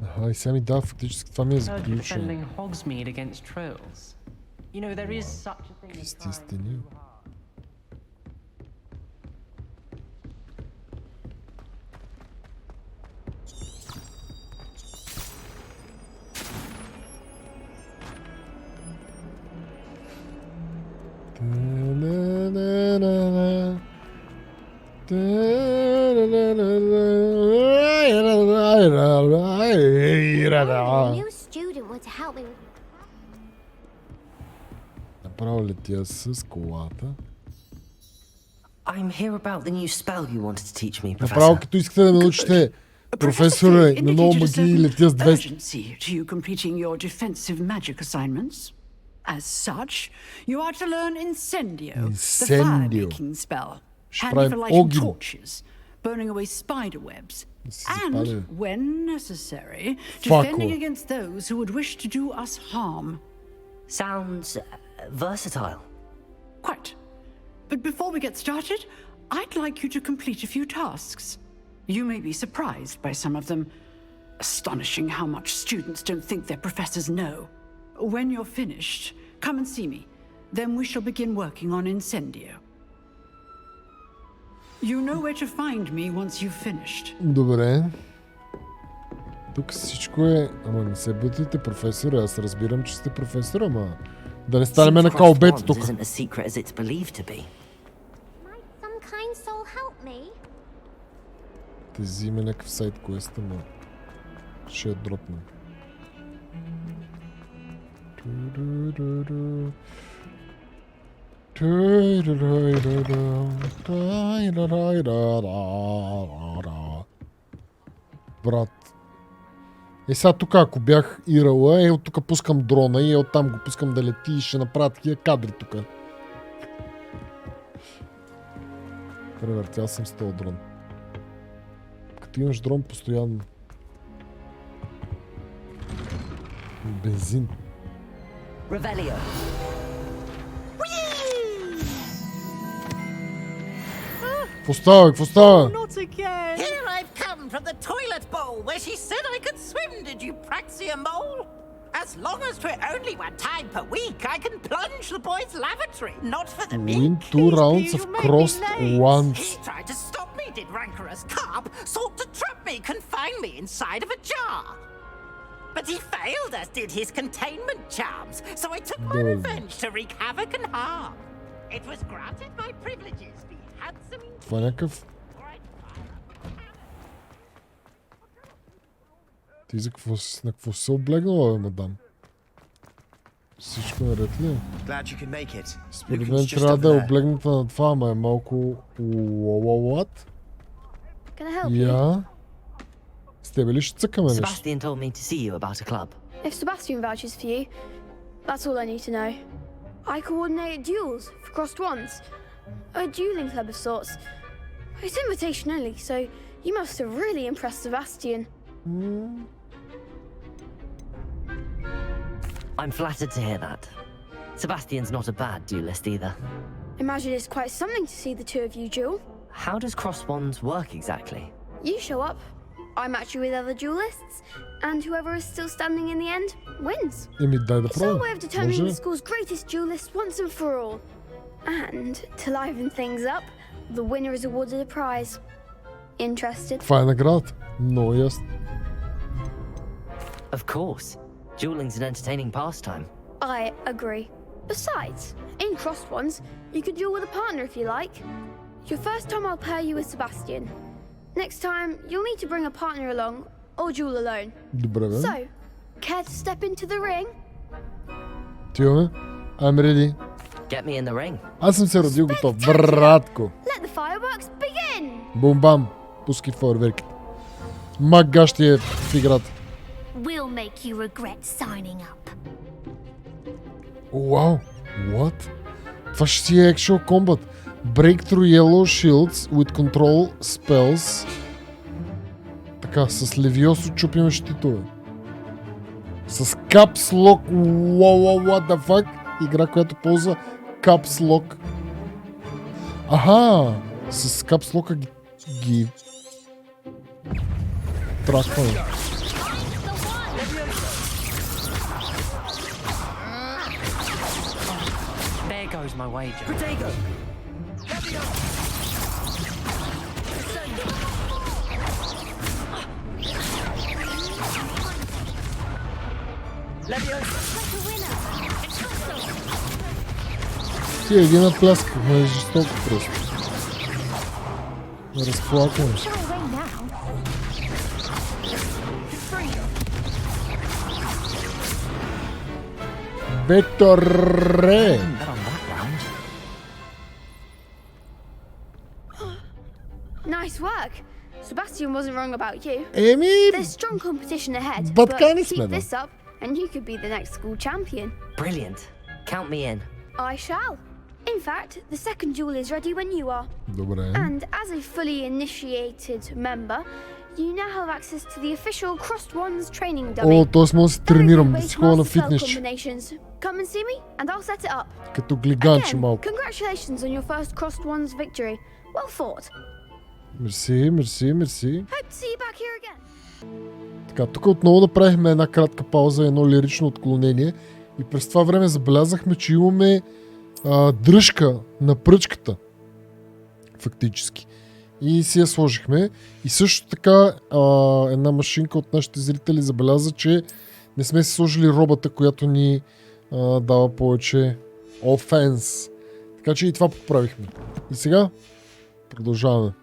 Аха, и сега ми дава фактически това ми е Heard you заключение. defending Hogsmeade against trolls. You know, there is such a thing as Естествено. New student would help me with Направо летя с колата. I'm here about the new spell you wanted to teach me, Направо Professor. като искате да ме научите, професоре, на много магии летя с 200. Urgency to you completing your defensive magic assignments. As such, you are to learn Incendio, the Incendio. fire-making spell. Ще Handy правим for lighting огън. torches, burning away spider webs, спали. and, when necessary, Факел. defending against those who would wish to do us harm. Sounds versatile. Quite. But before we get started, I'd like you to complete a few tasks. You may be surprised by some of them. Astonishing how much students don't think their professors know. When you're finished, come and see me. Then we shall begin working on Incendio. You know where to find me once you've finished. Добре. Тук всичко е... Ама не се бъдете професора. Аз разбирам, че сте професор, ама... Да не станем на калбет тук. Isn't as secret as it's believed to be. might some kind soul help me? Те взиме някакъв сайт квест, ама... Ще я дропна. Брат. Сега тук, ако бях ирала, от тук пускам дрона и оттам го пускам да лети и ще направя такива кадри тук. Превъртял съм с този дрон. Като имаш дрон постоянно. Бензин. Revelio. Какво става? Какво става? Not again! Here I've come from the toilet bowl where she said I could swim, did you praxia mole? As long as we're only one time per week, I can plunge the boys' lavatory, not for the meek. Win 2 rounds of crossed once. He tried to stop me, did rancorous carp, sought to trap me, confine me inside of a jar. But he failed, as did his containment charms, so I took my revenge to wreak havoc and harm. It was granted my privileges, be handsome in... Това е някакъв... Ти за на какво се облегнала, бе, мадам? Всичко наред ли? Според мен трябва да е облегната на това, ама е малко... What? Я? С тебе ли ще цъкаме нещо? Sebastian told me to see you about a club. If Sebastian vouches for you, that's all I need to know. I coordinate duels for crossed ones. A dueling club of sorts. It's invitation only, so you must have really impressed Sebastian. I'm flattered to hear that. Sebastian's not a bad duelist either. Imagine it's quite something to see the two of you duel. How does cross wands work exactly? You show up, I match you with other duelists, and whoever is still standing in the end wins. It's our way of determining the school's greatest duelist once and for all. And to liven things up, the winner is awarded a prize. Interested? Това е наградата. Много ясно. Of course. Dueling's an entertaining pastime. I agree. Besides, in crossed ones, you could duel with a partner if you like. Your first time I'll pair you with Sebastian. Next time, you'll need to bring a partner along, or duel alone. Добре, бе. So, care to step into the ring? Тиоме, I'm ready. Get me in the ring. Аз съм се родил готов, братко. Let the fireworks begin! Бум-бам, пускай фойерверките. Мак гащи е в играта. We'll make you regret signing up. Вау, what? Това ще си е actual combat. Break through yellow shields with control spells. Така, с левиосо чупиме щитове. С Caps Lock. What the fuck? Игра, която ползва Caps Lock. Аха! С Caps Lock ги тракваме. There goes my wager. Protego! Тия ги напляскахме жестоко просто. Разплакваме. Векторе! Nice work. Sebastian wasn't wrong about you. There's strong competition ahead, but keep this up and you could be the next school champion. Brilliant. Count me in. I shall. In fact, the second duel is ready when you are. Добре. And as a fully initiated member, you now have access to the official Crossed Ones training dummy. О, т.е. може да се тренирам, да си ходя на фитнес. Come and see me and I'll set it up. Като глиганче малко. Congratulations on your first Crossed Ones victory. Well fought. Мерси, мерси, мерси. Hope to see you back here again. Така, тук отново направихме една кратка пауза, едно лирично отклонение и през това време забелязахме, че имаме дръжка на пръчката. Фактически. И си я сложихме. И също така една машинка от нашите зрители забеляза, че не сме си сложили робата, която ни дава повече офенс. Така че и това поправихме. И сега продължаваме.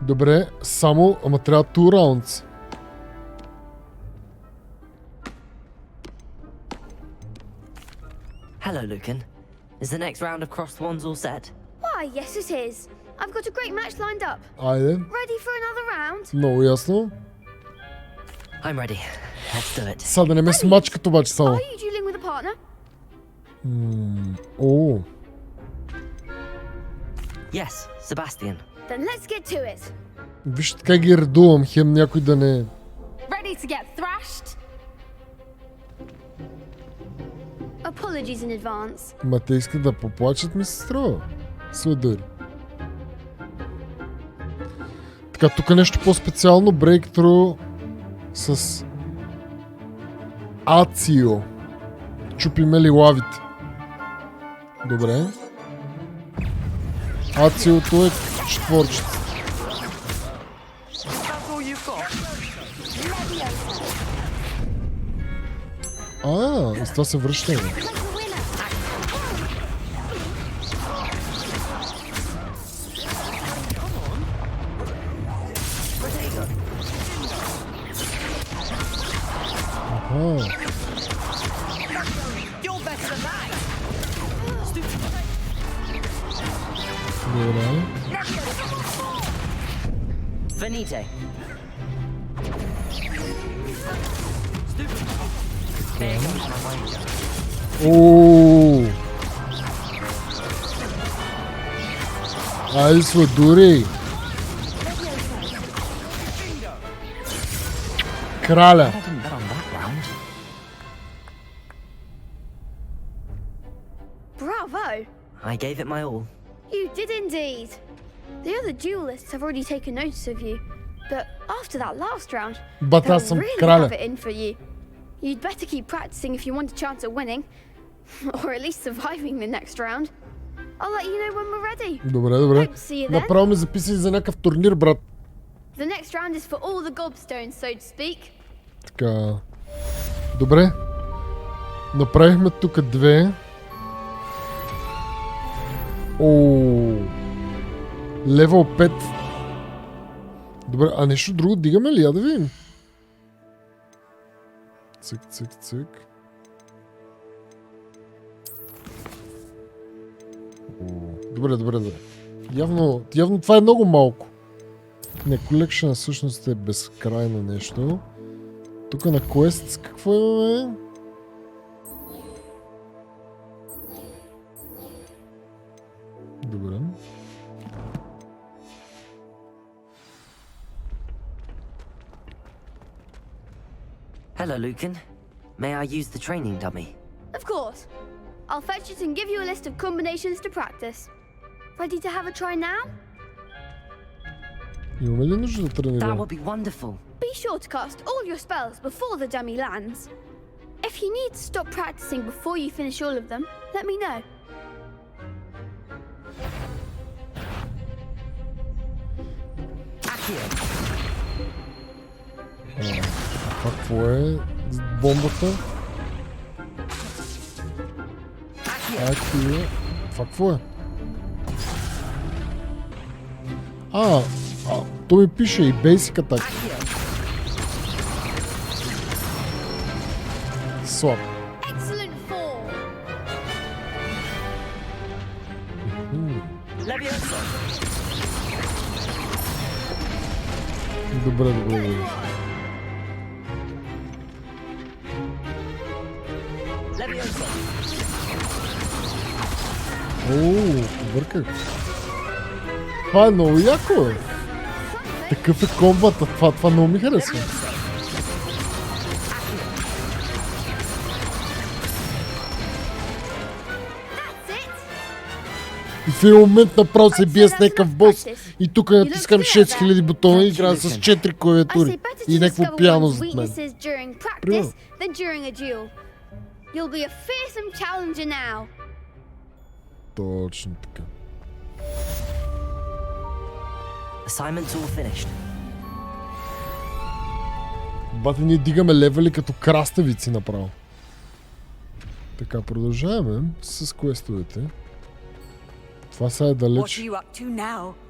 Добре, само, ама трябва 2 rounds. Hello, Lucan. Is the next round of Cross the Wands all set? Why, yes it is. I've got a great match lined up. Айде. Ready for another round? Много ясно. I'm ready. Let's do it. Сега да не ме смачкат обаче само. Are you dueling with a partner? О. Yes, Sebastian. Then let's get to it. Вижте как ги редувам, хем някой да не... Ready to get thrashed? Apologies in advance. Ма те искат да поплачат, ми се струва. Се удари. Така, тук нещо по-специално. Breakthrough с Ацио. Чупиме ли лавите? Добре. Ациото е четворчето. И с това се връщаме. Добре. Venite. Ооо! Айде сме дури! Краля! Bravo! I gave it my all. You did indeed. The other duelists have already taken notice of you, but after that last round, they'll really have it in for you. You'd better keep practicing if you want a chance at winning, or at least surviving the next round. I'll let you know when we're ready. Добре, добре. Направо ме записали за някакъв турнир, брат. The next round is for all the gobstones, so to speak. Така. Добре. Направихме тук две. Левел 5. Добре, а нещо друго дигаме ли? Я да видим. Цик, цик, цик. Добре, добре, добре. Явно това е много малко. Не, колекшена всъщност е безкрайно нещо. Тук на Quest какво имаме? Добре. Hello, Lucan. May I use the training dummy? Of course. I'll fetch it and give you a list of combinations to practice. Ready to have a try now? Имаме ли нужда да тренираме? That would be wonderful. Be sure to cast all your spells before the dummy lands. If you need to stop practicing before you finish all of them, let me know. Какво е бомбата? Това какво е? То ми пише и Basic Attack. Слаб. Добре, добре, добре. Бърках. Това е много яко, бе. Такъв е комбата. Това много ми харесва. И в един момент направо се бие с някакъв бос и тук натискам 6000 бутона и играя с 4 клавиатури и някакво пиано зад мен. Примерно. Точно така. Бате, ние дигаме левели като краставици направо. Така, продължаваме с квестовете. Това сега е далеч.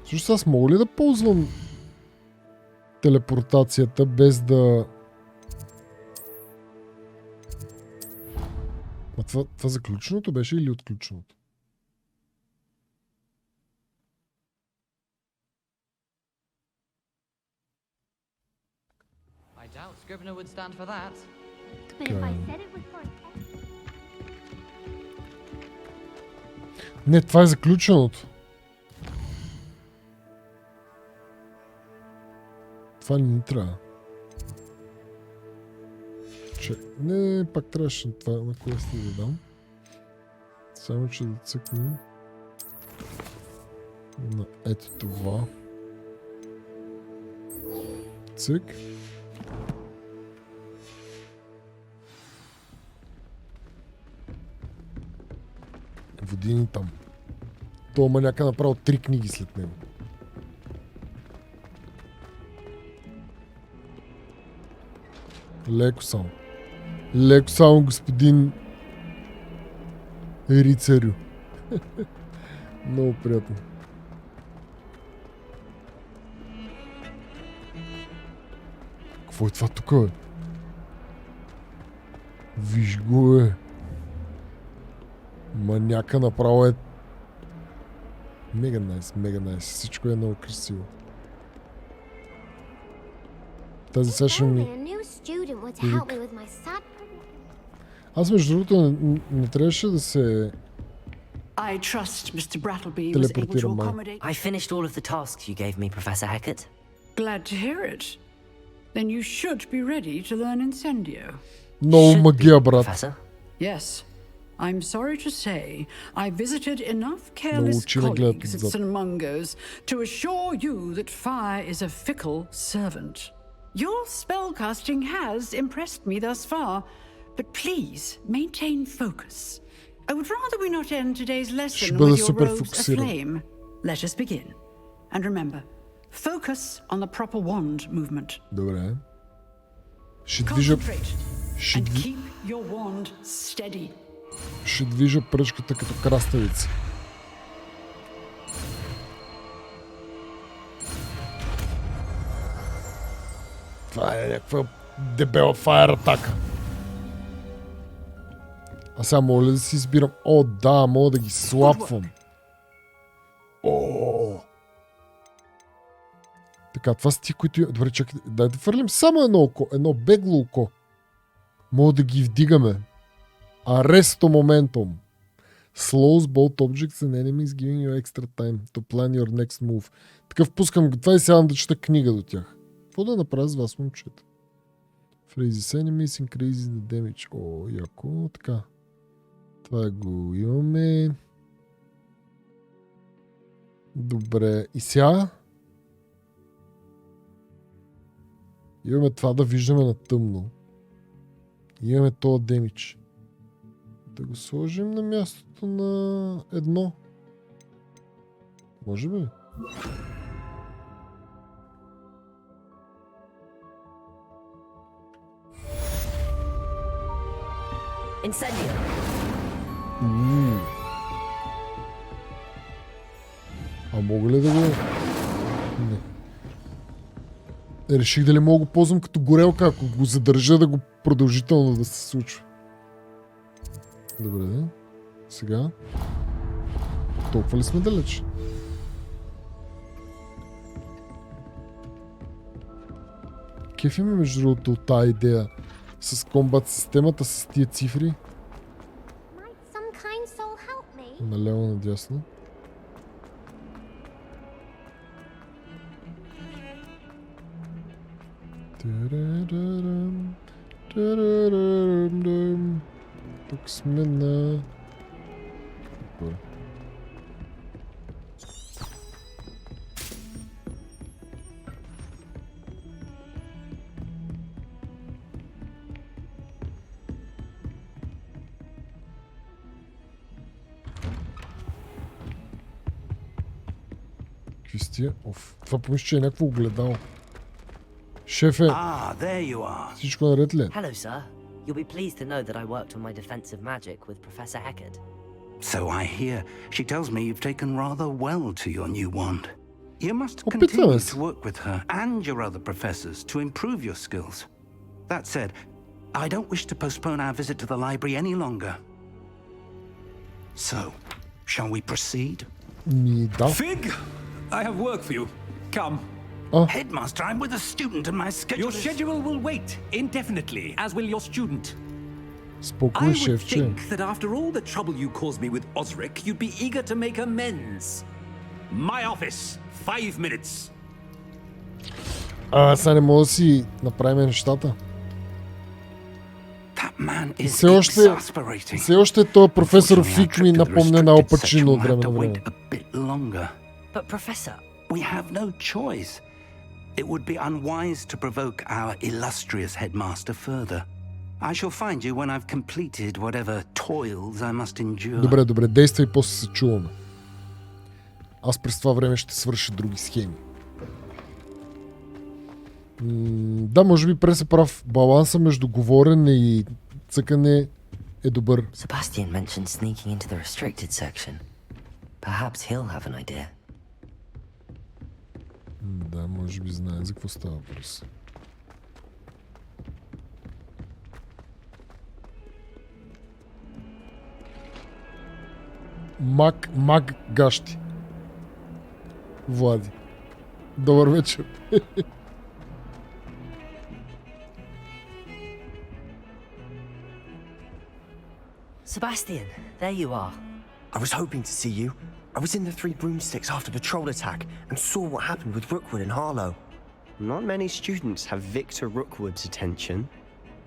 Също аз мога ли да ползвам телепортацията без да... Ма това заключеното беше или отключеното? I doubt Scrivener would stand for that. But if I said it was for a test... Не, това е заключеното. Това не ни трябва. Не, пак трябваше това на квести да дам. Само че да цъкнем на ето това. Цък. Водини там. Това маняка направил 3 книги след него. Леко само. Леко само, господин рицарю. Много приятно. Какво е това тук, бе? Виж го, бе. Маняка направо е мега найс, мега найс. Всичко е много красиво. Тази сега ще ми... Аз между другото не трябваше да се телепортирам май. I finished all of the tasks you gave me, Professor Hackett. Glad to hear it. Then you should be ready to learn Incendio. Много магия, брат. Yes. I'm sorry to say, I visited enough careless colleagues at St. Mungo's to assure you that fire is a fickle servant. Your spellcasting has impressed me thus far, but please maintain focus. I would rather we not end today's lesson with your robes aflame. Let us begin. And remember, focus on the proper wand movement. Добре. Concentrate and keep your wand steady. Ще движа пръчката като краставица. Това е някаква дебела фаер атака. А сега мога ли да си избирам? О, да, мога да ги слапвам. О! Така, това са ти, които... Добре, чакай, дай да фърлим само едно око, едно бегло око. Мога да ги вдигаме. Arresto momentum. Slows both objects and enemies, giving you extra time to plan your next move. Такъв пускам това и сега да чета книга до тях. Какво да направя с вас, момчета? Freezes enemies, increases the damage. О, яко, така. Това го имаме. Добре, и сега имаме това да виждаме на тъмно. Имаме този демидж. Да го сложим на мястото на едно. Може би? Incendio. А мога ли да го... Не. Реших дали мога го ползвам като горелка, ако го задържа да го продължително да се случва. Добре, да. Сега. Толкова ли сме далеч? Кефи ми между другото от тази идея с комбат системата с тия цифри. Наляво, надясно. Тук сме на... Добре. Квистия? Оф, това помисля, че е някакво огледало. Шефе, всичко наред ли? Hello, sir. You'll be pleased to know that I worked on my defensive magic with Professor Hackett. So I hear. She tells me you've taken rather well to your new wand. You must continue to work with her and your other professors to improve your skills. That said, I don't wish to postpone our visit to the library any longer. So, shall we proceed? Да. Fig, I have work for you. Come. Headmaster, I'm with a student and my schedule Your schedule will wait indefinitely, as will your student. Спокой, I would шефче. think that after all the trouble you caused me with Osric, you'd be eager to make amends. My office, 5 minutes. Сега не мога да си направим нещата. Все още този професор Фик ми напомня на Ал Пачино от време на време. But Professor... We have no choice. It would be unwise to provoke our illustrious headmaster further. I shall find you when I've completed whatever toils I must endure. Добре, действай и после се чуваме. Аз през това време ще свърша други схеми. Да, може би Прес е прав. Баланса между говорене и цъкане е добър. Sebastian mentioned sneaking into the restricted section. Perhaps he'll have an idea. Да, може би знае за какво става въпрос. Маг гащи. Влади. Добър вечер. Sebastian, there you are. I was hoping to see you. I was in the Three Broomsticks after the troll attack and saw what happened with Rookwood and Harlow. Not many students have Victor Rookwood's attention.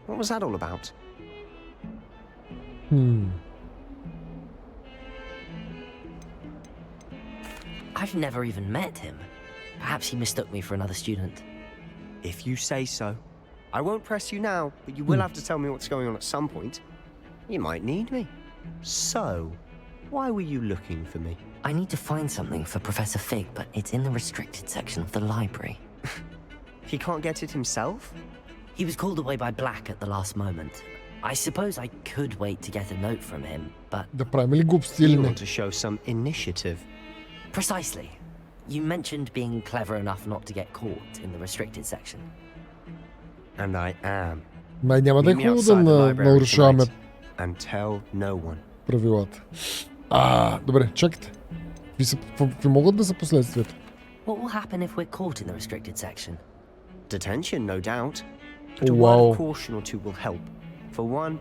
What was that all about? I've never even met him. Perhaps he mistook me for another student. If you say so. I won't press you now, but you will have to tell me what's going on at some point. You might need me. So, why were you looking for me? I need to find something for Professor Fig, but it's in the restricted section of the library. He can't get it himself? He was called away by Black at the last moment. I suppose I could wait to get a note from him, but... You want to show some initiative. Precisely. You mentioned being clever enough not to get caught in the restricted section. And I am. Няма да е хубаво да нарушаваме and tell no one. правилата. Добре, чакайте. Какви могат да са последствията? What will happen if we're caught in the restricted section? Detention, no doubt. But a word of caution or two will help. For one,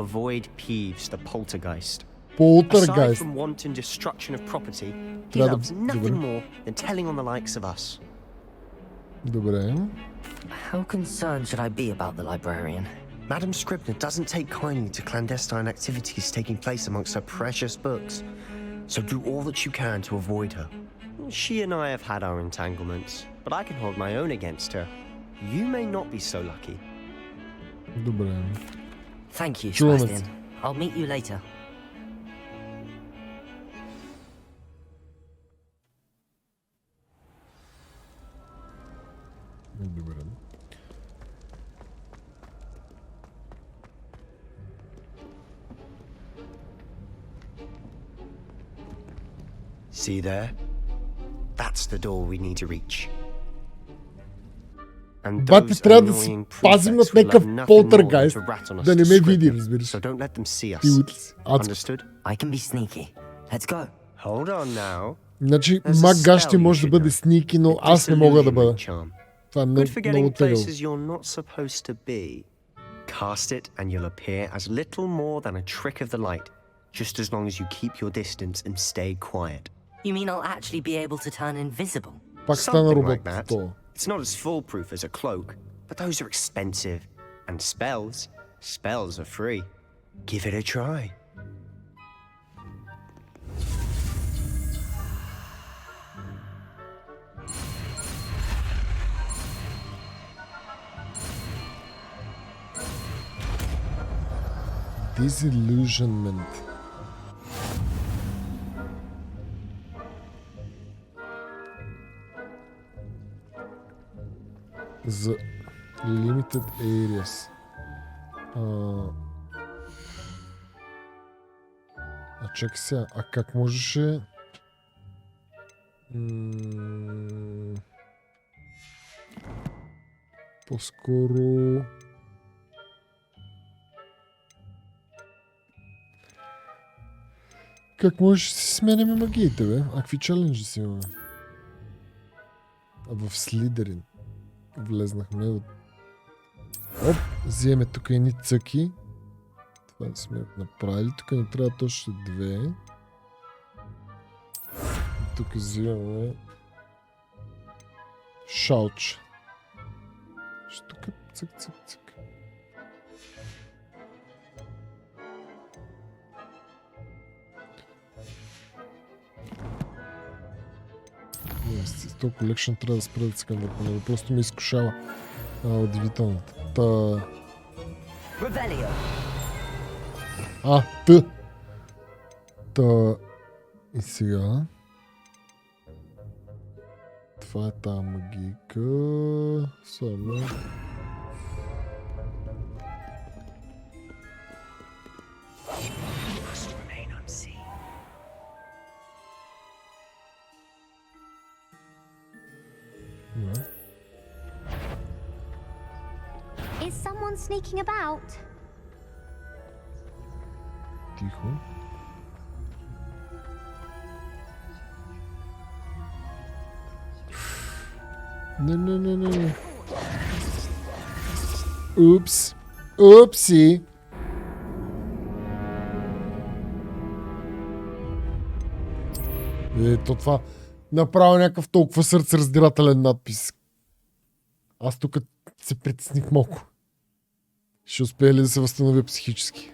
avoid Peeves, the poltergeist. Aside from wanton destruction of property, he loves nothing more than telling on the likes of us. Добре. How concerned should I be about the librarian? Madam Scribner doesn't take kindly to clandestine activities taking place amongst her precious books, so do all that you can to avoid her. She and I have had our entanglements, but I can hold my own against her. You may not be so lucky. Добре. Thank you, Sebastian. I'll meet you later. Добре. See there? That's the door we need to reach. Бати, трябва да си пазим от някакъв полтергайст, да не ме види, разбираш. So don't let them see us. Understood? I can be sneaky. Let's go. Hold on now. Значи, маг гащи може да бъде сники, но аз не мога да бъда. Това е много тегаво. You're not supposed to be. Cast it and you'll appear as little more than a trick of the light, just as long as you keep your distance and stay quiet. You mean I'll actually be able to turn invisible? Something like that. It's not as foolproof as a cloak, but those are expensive. And spells are free. Give it a try. Disillusionment. The limited areas. Чакай сега, как можеше... По-скоро... Как можеш да си сменяме магиите, бе? А какви чаленджи си имаме? В Слидерин влезнахме от... Оп, вземе тук едни цъки. Това сме направили. Тук ни трябва точно 2. Тук взимаме шалч. Тук цък, цък, цък. Този колекшн трябва да спра да цъкам върху него. Просто ме изкушава удивителната. И сега... Това е тази магийка. Само... Is someone sneaking about? Тихо. Не. Упс. Упси. Ето това. Направо някакъв толкова сърцераздирателен надпис. Аз тук се притесних малко. Ще успея ли да се възстановя психически?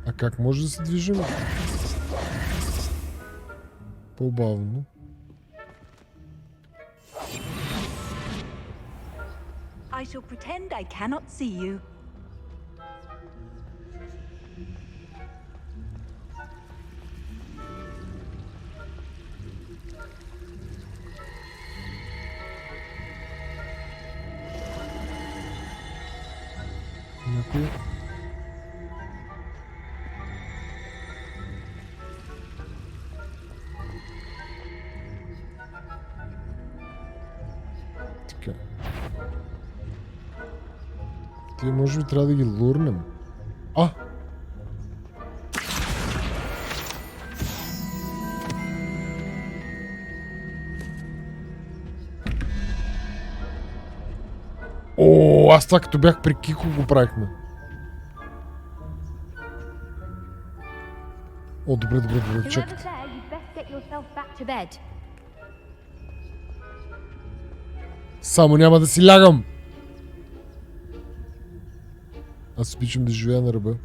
А как може да се движим? По-бавно. I shall pretend I cannot see you. Някой... Така. Тие може би трябва да ги лурнем. О, аз това като бях при Кико го правихме. О, добре, чакайте. Само няма да си лягам. Аз обичам да живея на ръба.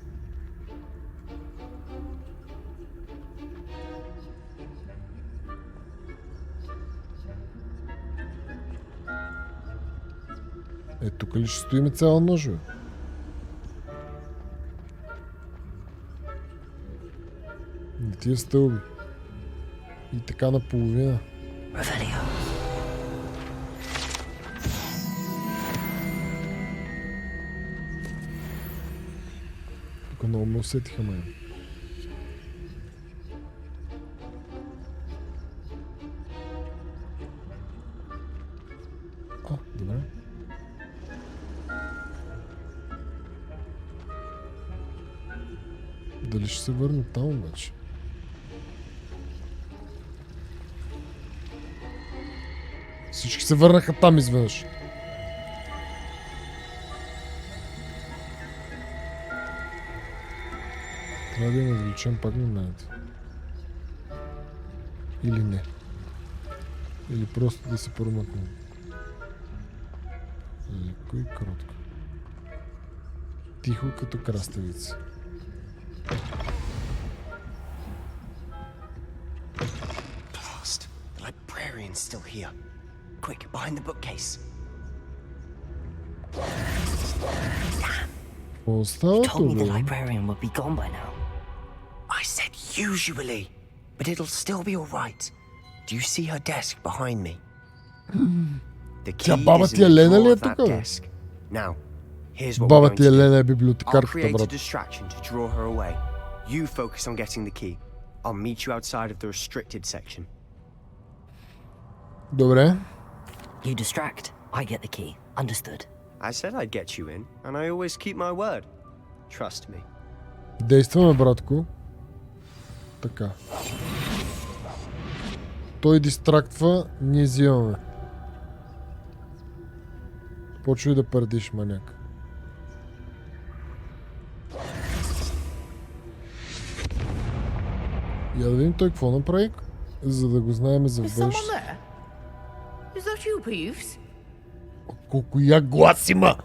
Тук ли ще стоиме цяла нощ, бе? На тия стълби. И така наполовина. Тук много ме усетиха, май. Добре. Дали ще се върна там обаче? Всички се върнаха там изведнъж. Трябва да я навлечем пак на менето. Или не. Или просто да се промъкнем. Леко и кротко. Тихо като краставица. Blast! The librarian's still here. Quick, behind the bookcase. What You told me the librarian would be gone by now. I said usually, but it'll still be all right. Do you see her desk behind me? The key is in the drawer of that desk. Now, here's what we're going to do. I'll create a distraction to draw her away. You focus on getting the key. I'll meet you outside of the restricted section. Добре. You distract, I get the key. Understood. I said I'd get you in, and I always keep my word. Trust me. Действаме, братко. Така. Той дистрактва, ние взимаме. Почвай да пърдиш, маняк. Я да видим той какво направи, за да го знаем за бъдеще. Is that you, Peeves? Колко я глас има!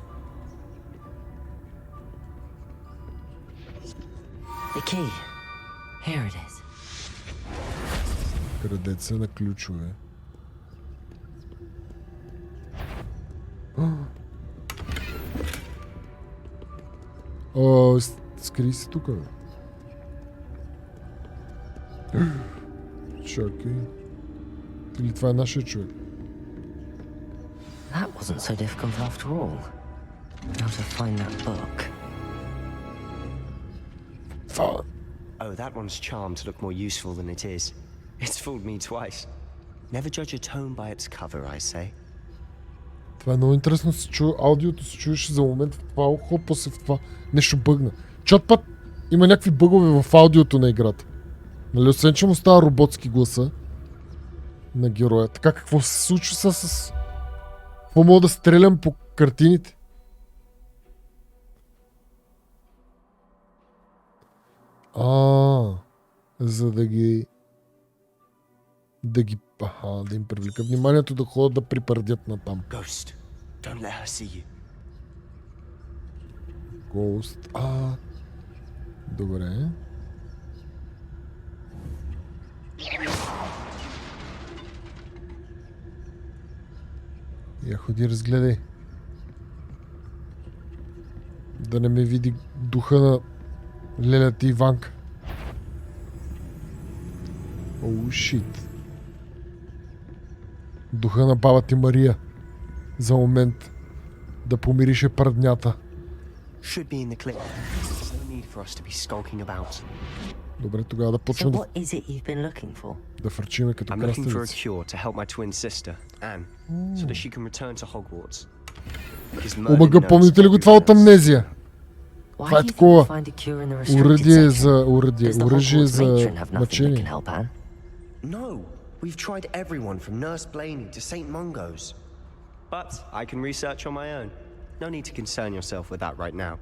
The key. Here it is. Крадеца на ключове. О, скри се тук, бе. Чакай. Или това е нашия човек? That wasn't so difficult after all. How to find that book. Oh, that one's charmed to look more useful than it is. It's fooled me twice. Never judge a tome by its cover, I say. Това е много интересно, се чува, аудиото се чуеше за момент в това ухо, после в това нещо бъгна. Чот път има някакви бъгове в аудиото на играта. Нали, освен че му става роботски гласа на героя. Така какво се случва с... Какво мога да стрелям по картините? За да ги... Да им привлека вниманието, да ходят да припърдят натам. Ghost, don't let her see you. Ghost, добре. Я ходи, разгледай. Да не ме види духа на лелята Иванка. Оу, шит. Духа на баба ти Мария. За момент да помирише пърднята. Добре, тогава да почнем да фърчиме като краставици. Омага, помните ли го това от амнезия? Това е такова оръдие за мъчение. We've tried everyone from Nurse Blaney to St. Mungo's. But I can research on my own. No need to concern yourself with that right now.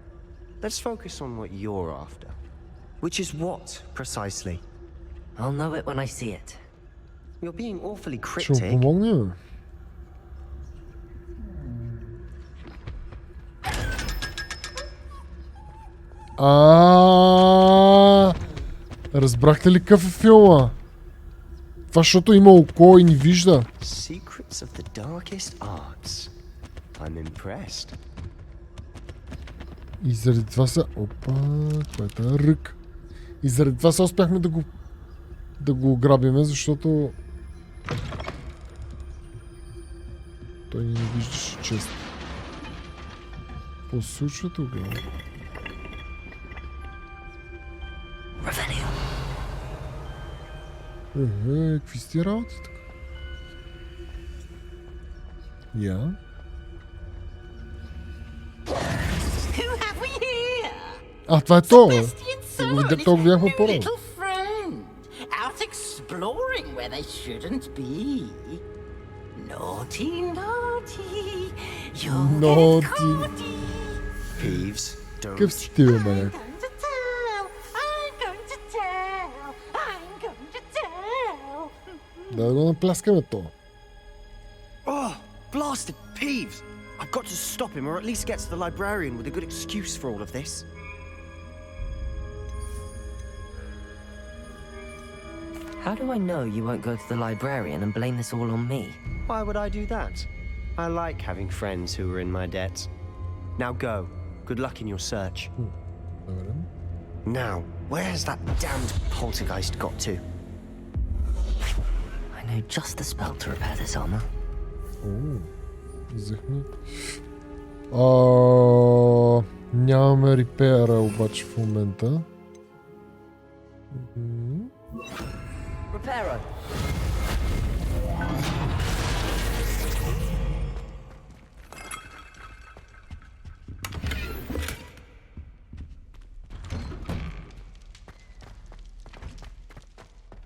Let's focus on what you're after. Which is what, precisely? I'll know it when I see it. You're being awfully cryptic. Ще му помогне, бе. Разбрахте ли какъв е филма? Това, защото има око и ни вижда. И заради това са... Опа, това е тази рък. И заради това са успяхме да го ограбиме, защото... Той ни не виждаше често. Какво се случва тук? Какви сте работи тук? Я? Това е то, бе. То го видяхме по-рано. Out exploring where they shouldn't be. Naughty, naughty. You'll get caughty. Peeves, don't. Какъв си ти, бе, маняк? Да го напляскаме то. Oh, blasted Peeves! I've got to stop him, or at least get to the librarian with a good excuse for all of this. How do I know you won't go to the librarian and blame this all on me? Why would I do that? I like having friends who are in my debt. Now go. Good luck in your search. Now, where has that damned poltergeist got to? I know just the spell to repair this armor. Взехме. Нямаме репера обаче в момента. Reparo.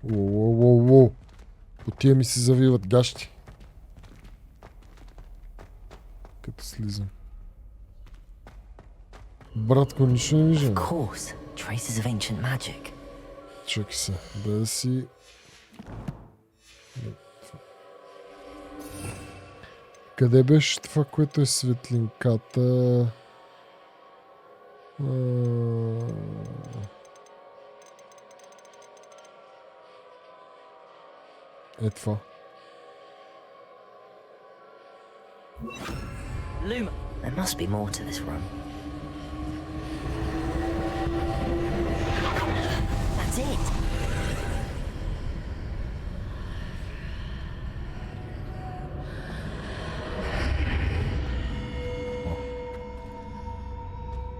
Воу. По тия ми се завиват гащи. Като слизам. Братко, нищо не виждам. Of course, traces of ancient magic. Чакай се, да си... Къде беше това, което е светлинката? Е това. Luma. There must be more to this room. That's it.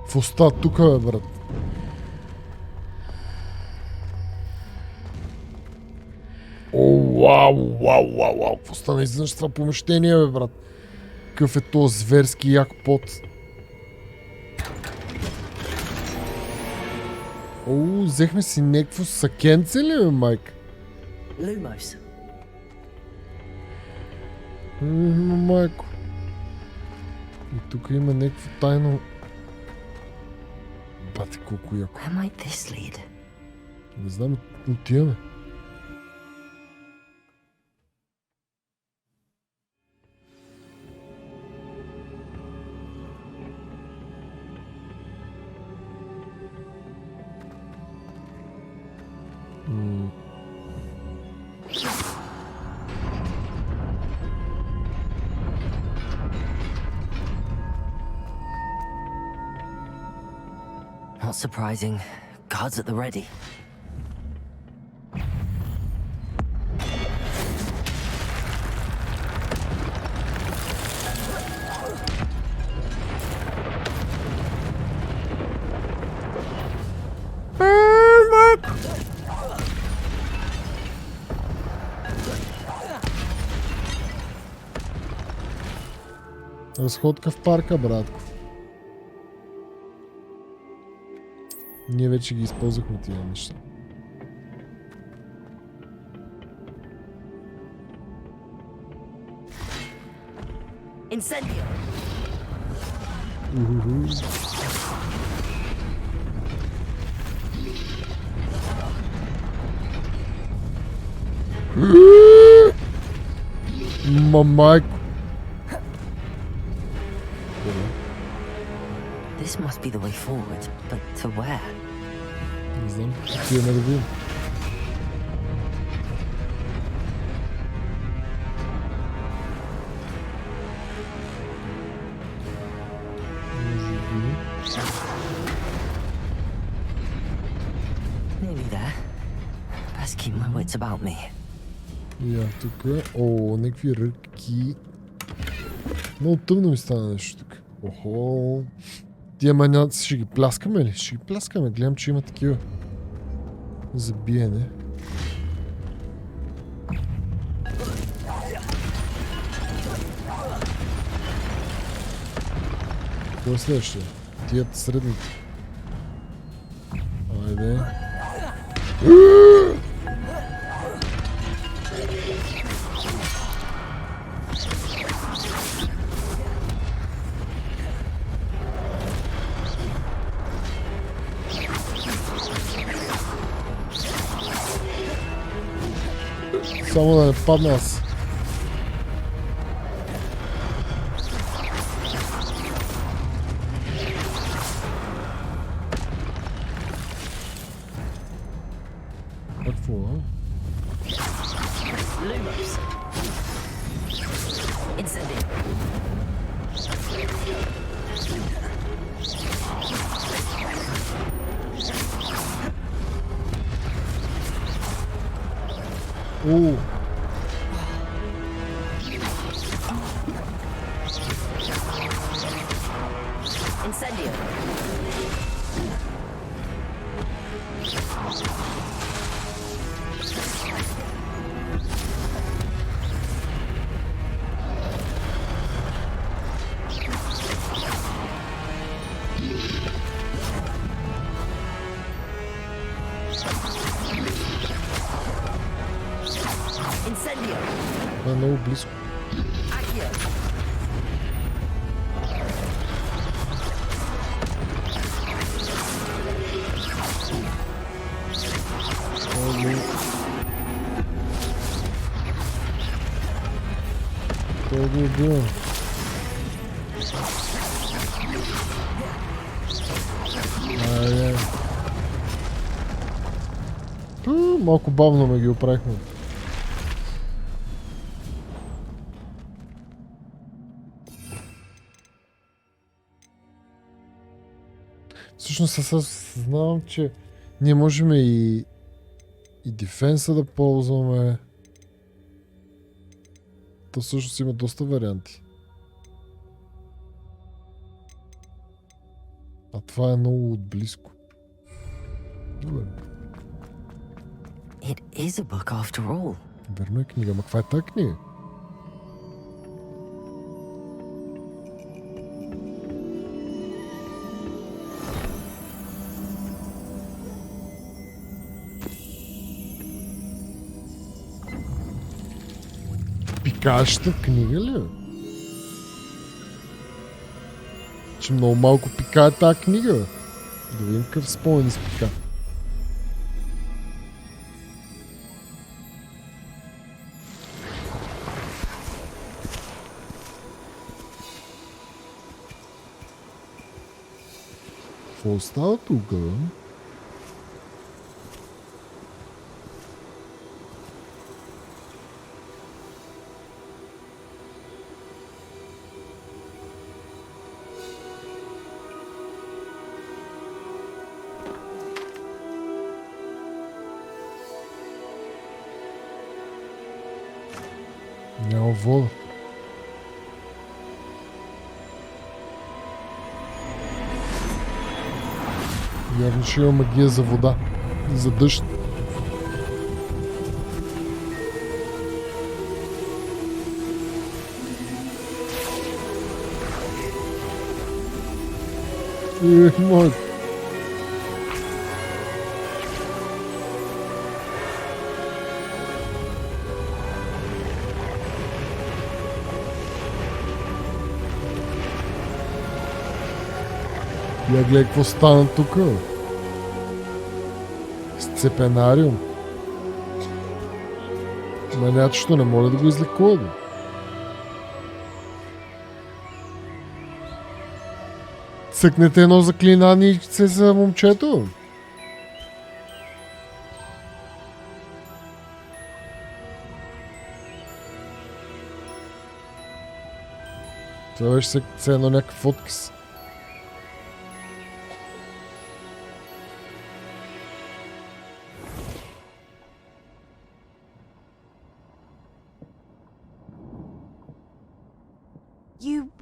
В уста тук, бе, брат. О, вау. В уста не изнъж това помещение, бе, брат. Какъв е то зверски як пот. О, взехме си някакво сакенце ли, бе, майка? Lumos. Майко. И тук има някакво тайно... Бате, колко яко. Where might this lead? Не знам, отиваме. Not surprising. Guards at the ready. Разходка в парка, братко. Ние вече ги използвахме тия неща. Incendio. Мамайко. This must be the way forward, but to where? Не знам, отиваме да видим. Nearly there. Best keep my wits about me. Я тук. О, някакви ръки. Много тъмно ми стана нещо тук. Охо. Тия маняци ще ги пляскаме ли? Ще ги пляскаме. Гледам, че има такива. За биене. Кой е следващия? Тия средните. Айде. Само да не падна аз. Какво, а? Lumos. Incendio. О! Incendio. Това е много близко. Той го убива. Малко бавно ме ги оправихме. Всъщност аз знам, че ние можем и дефенса да ползваме. То всъщност има доста варианти. А това е много отблизко. Добре. It is a book after all. Верно е книга, ма каква е тази книга? Пикаща книга ли е? Че много малко пикае тази книга. Да видим какъв спомен изпика. Какво става тук? Няма вода. Явно ще има магия за вода. За дъжд. Мой. Я гледай какво стана тук. Сцепенариум. Манячето не може да го излекува. Цъкнете едно заклинание и се за момчето. Това беше се едно някакъв отказ.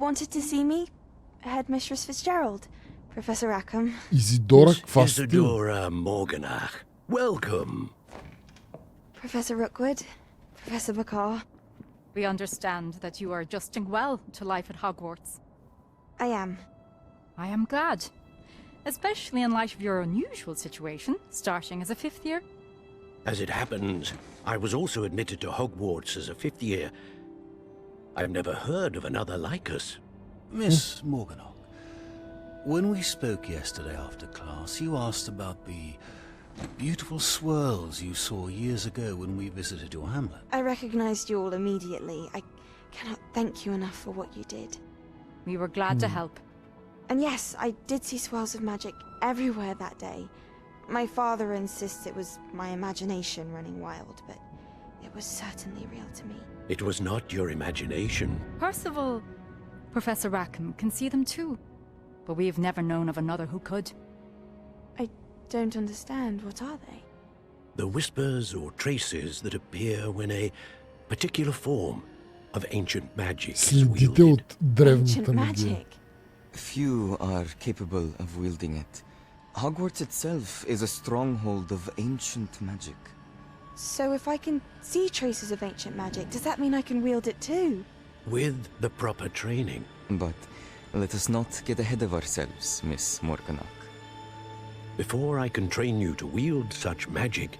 Wanted to see me? Headmistress Fitzgerald, Professor Rackham. Isidora Isidora Morganach. Welcome. Professor Rookwood, Professor Bakar. We understand that you are adjusting well to life at Hogwarts. I am. I am glad. Especially in light of your unusual situation, starting as a 5th year. As it happens, I was also admitted to Hogwarts as a 5th year. I've never heard of another like us. Miss Morganach, when we spoke yesterday after class, you asked about the beautiful swirls you saw years ago when we visited your hamlet. I recognized you all immediately. I cannot thank you enough for what you did. We were glad to help. And yes, I did see swirls of magic everywhere that day. My father insists it was my imagination running wild, but it was certainly real to me. It was not your imagination. Percival, Professor Rackham can see them too, but we've never known of another who could. I don't understand. What are they? The whispers or traces that appear when a particular form of ancient magic is wielded. Ancient magic? Few are capable of wielding it. Hogwarts itself is a stronghold of ancient magic. So if I can see traces of ancient magic, does that mean I can wield it too? With the proper training. But let us not get ahead of ourselves, Miss Morganach. Before I can train you to wield such magic,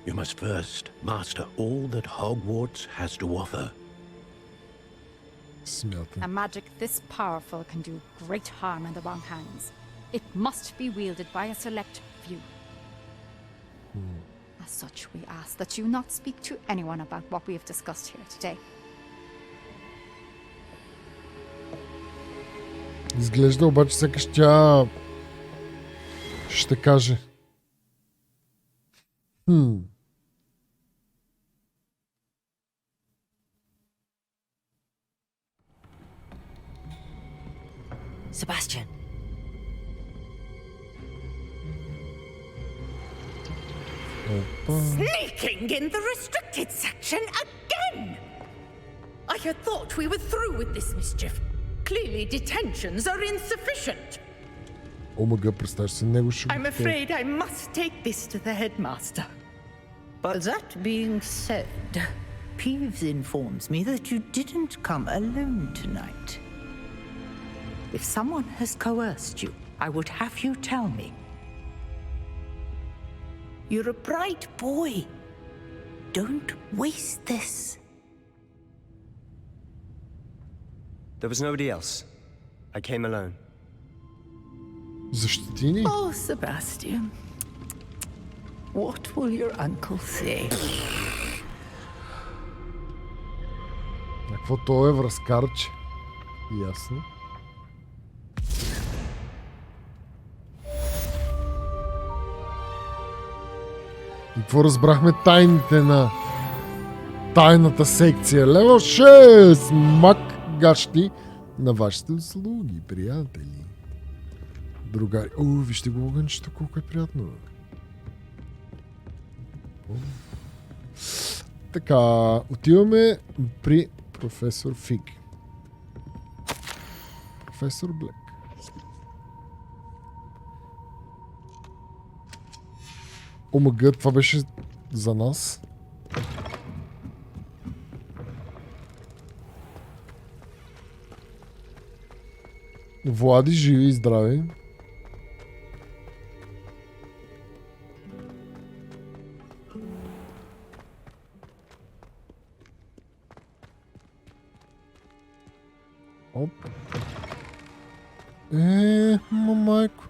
you must first master all that Hogwarts has to offer. A magic this powerful can do great harm in the wrong hands. It must be wielded by a select few. As such, we ask that you not speak to anyone about what we have discussed here today. Изглежда обаче сякаш тя ще каже. Sebastian. Sneaking in the restricted section again! I had thought we were through with this mischief. Clearly detentions are insufficient. представяш се него ще... I'm afraid I must take this to the headmaster. But that being said, Peeves informs me that you didn't come alone tonight. If someone has coerced you, I would have you tell me. You're a bright boy. Don't waste this. There was nobody else. I came alone. Защити ни? Oh, Sebastian. What will your uncle say? Какво то е връзкарче? Ясно. И какво разбрахме тайните на тайната секция? Левел 6! Магическите на вашите услуги, приятели. Другари. О, вижте го огънчето, колко е приятно. Така, отиваме при професор Фиг. Професор Блек. Омага, това беше за нас. Влади, живи и здрави. Оп. Майко.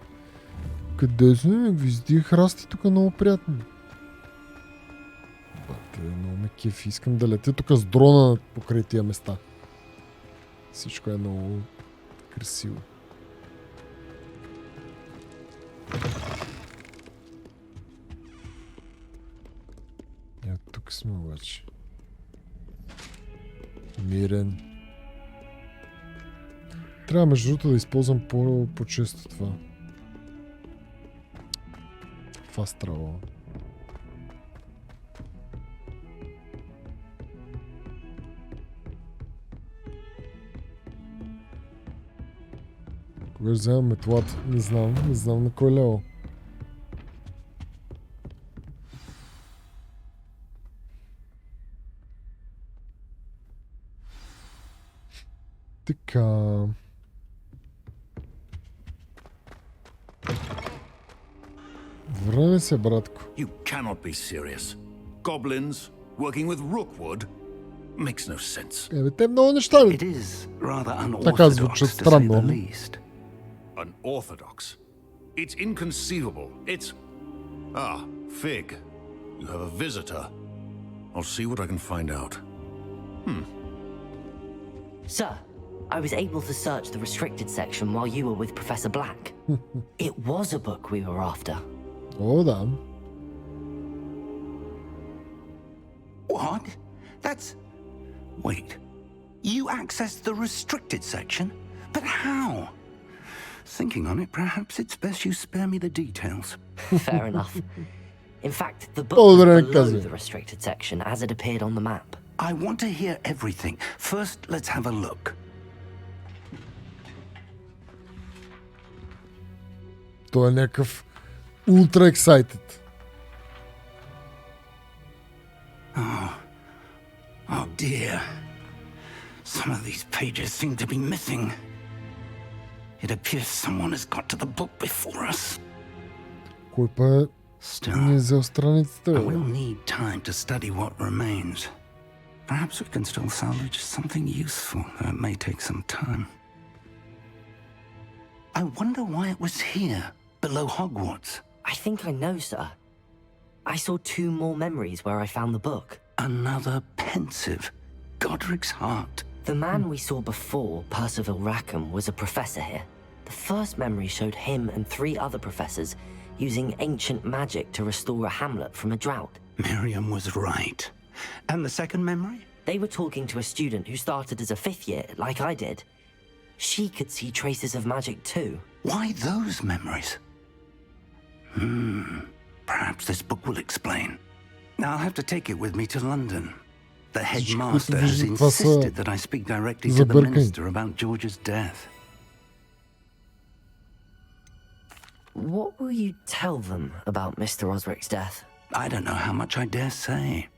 Къде сме? Вижди храсти тук много приятно. Бате, много ме кефи. Искам да летя тук с дрона покрай тия места. Всичко е много красиво. Тук сме обаче. Мирен. Трябва между другото да използвам по-често това. Fast travel. Кога ще вземам метлата? Не знам на кой лево. Така. Време се, братко. You cannot be serious. Goblins working with Rookwood makes no sense. Те много неща ли? It is rather Така звучат unorthodox, to say странно. the least. Unorthodox. It's inconceivable. It's... Ah, Fig. You have a visitor. I'll see what I can find out. Sir, I was able to search the restricted section while you were with Professor Black. It was a book we were after. О, да. What? That's... Wait. You accessed the restricted section? But how? Thinking on it, perhaps it's best you spare me the details. Fair enough. In fact, the book was below the restricted section as it appeared on the map. I want to hear everything. First, let's have a look. Той е някакъв ултра excited. Oh dear. Some of these pages seem to be missing. It appears someone has got to the book before us. Кой па не взел страницата, I бе? will need time to study what remains. Perhaps we can still salvage something useful, though it may take some time. I wonder why it was here, below Hogwarts. I think I know, sir. I saw 2 more memories where I found the book. Another pensive, Godric's heart. The man we saw before, Percival Rackham, was a professor here. The first memory showed him and 3 other professors using ancient magic to restore a hamlet from a drought. Miriam was right. And the second memory? They were talking to a student who started as a 5th year, like I did. She could see traces of magic too. Why those memories? Perhaps this book will explain. I'll have to take it with me to London. The headmaster has insisted that I speak directly to the minister about George's death. What will you tell them about Mr. Osric's death? I don't know how much I dare say.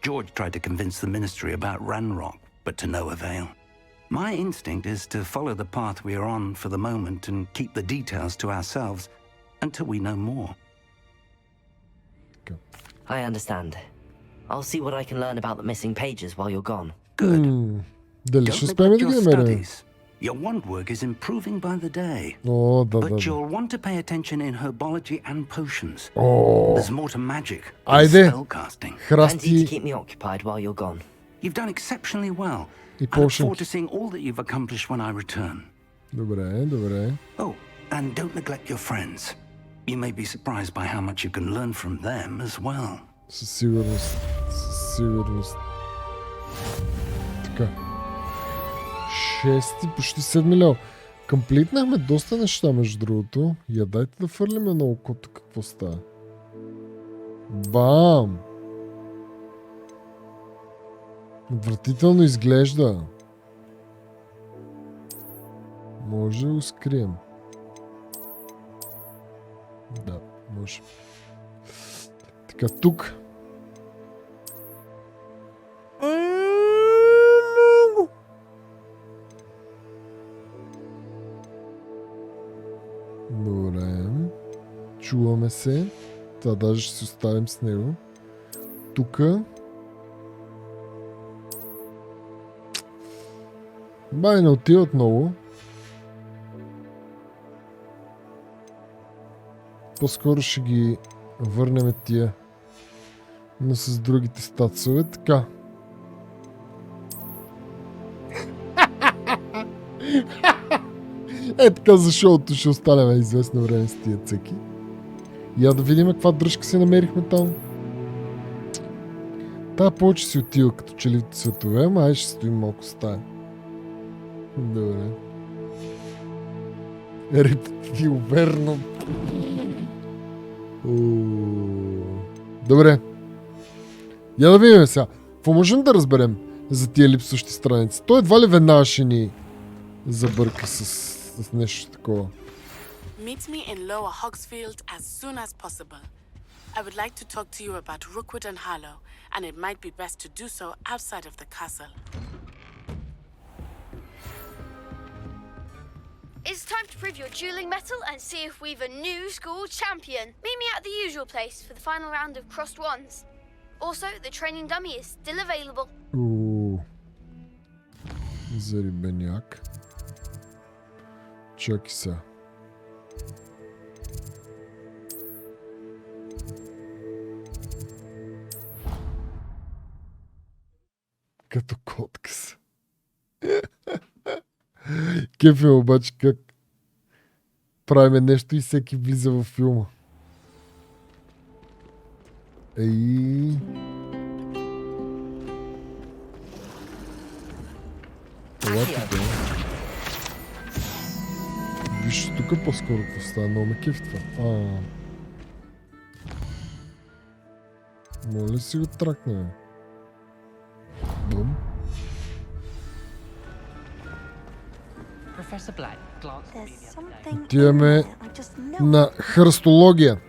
George tried to convince the ministry about Ranrock, but to no avail. My instinct is to follow the path we are on for the moment and keep the details to ourselves until we know more. I understand. I'll see what I can learn about the missing pages while you're gone. Good. Дали ще успеем да ги намерим? Your wand work is improving by the day. О, да, But да. you'll want to pay attention in herbology and potions. О, There's more to magic than айде, spellcasting. Plenty to храсти keep me occupied while you're gone. You've done exceptionally well. и I look forward to пошенки. seeing all that you've accomplished when I return. Добре, добре. Oh, and don't neglect your friends. You may be surprised by how much you can learn from them as well. Със сигурност. Със сигурност. Така. 6, почти 7 лева. Комплитнахме доста неща, между другото. Я дайте да фърлиме на окото какво става. Бам! Отвратително изглежда. Може да го скрием. Да, може. Така, тук. Добре. Чуваме се. Това даже ще се оставим с него. Тука. Бай не отиват много. По-скоро ще ги върнем тия. Но с другите статсове. Така. Е така за шоуто ще останем известно време с тия цъки. Я да видим каква дръжка си намерихме там. Та повече си отива като че ли цветове, ама ай ще стоим малко с тая. Добре. Рептил, верно. Добре. Я да видим сега. Какво можем да разберем за тия липсващи страници? Той едва ли веднага ще ни забърка с нещо такова. Meet me in Lower Hogsfield as soon as possible. I would like to talk to you about Rookwood and Harlow, and it might be best to do so outside of the castle. It's time to prove your dueling mettle and see if we've a new school champion. Meet me at the usual place for the final round of crossed wands. Also, the training dummy is still available. Зарибеняк. Чакай сега. Като котка са. Кефе обаче как правиме нещо и всеки влиза във филма. Ей. Елате, виж тук по-скоро какво става. Много ме кефи това. Моля ли си го тракнем? Бум. Отиваме на хръстология.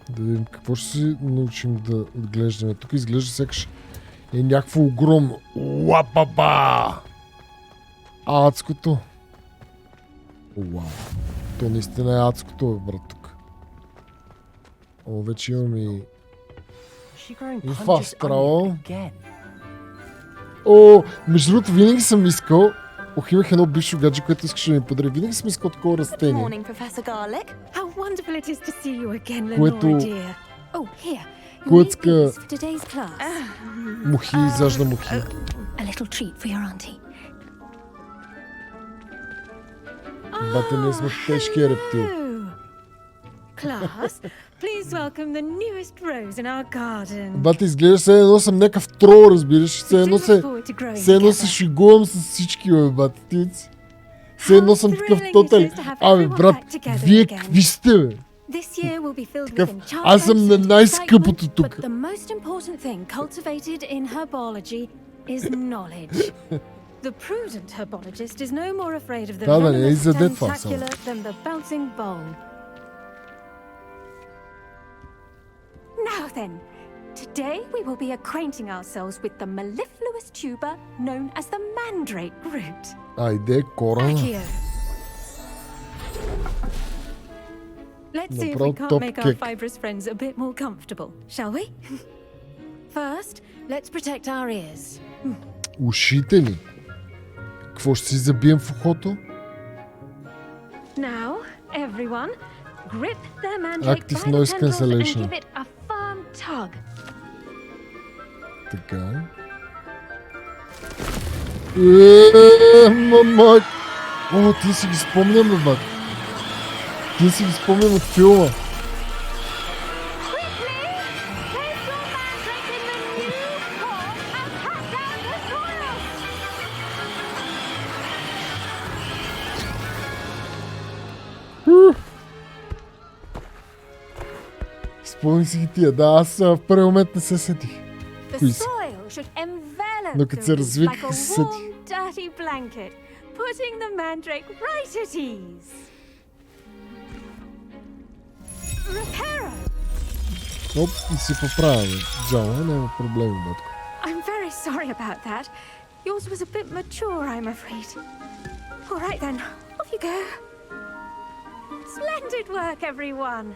Да видим какво ще си научим да отглеждаме. Тук изглежда сякаш е някакво огромно. Уапапа! адското. Уау. То наистина е адското, бе, брат, тук. О, вече имам и фастрал. О, между другото, винаги съм искал. Ох, имах едно бившо гадже, което искаше да ми подари. Винаги съм искал такова растение. Което клъцка мухи, зажда мухи. Бате, ние сме тежкия рептил. Class, please welcome the newest rose in our garden. Бате, изглежда се едно съм някакъв трол, разбираш. Се едно се шегувам с всички, бе, бате, тици. Се едно съм такъв тотали. Абе, брат, вие какви сте, бе? Такъв, аз съм на най-скъпото тук. But the most important thing cultivated in herbology is knowledge. The prudent herbologist is no more afraid of the venomous tentacular than the bouncing bowl. Now then, today we will be acquainting ourselves with the mellifluous tuber known as the mandrake root. Айде, корона. Let's see if we can't make our fibrous friends a bit more comfortable, shall we? First, let's protect our ears. Ушите ни. Какво ще си забием в ухото? Now, everyone, grip their mandrake Active by the noise tendrils and cancellation. give it a firm tug. Така. Мама! О, ти си ги спомням, бе, бат. Ти си ги спомням от филма. Спомних си ги тия. Да, аз в първи момент не се сетих. Кои си? Но като се развикаха се сетих. Putting the mandrake right at ease. Reparo. Оп, и си поправяме. Джала, няма проблеми, батко. I'm very sorry about that. Yours was a bit mature, I'm afraid. All right then, off you go. Splendid work, everyone.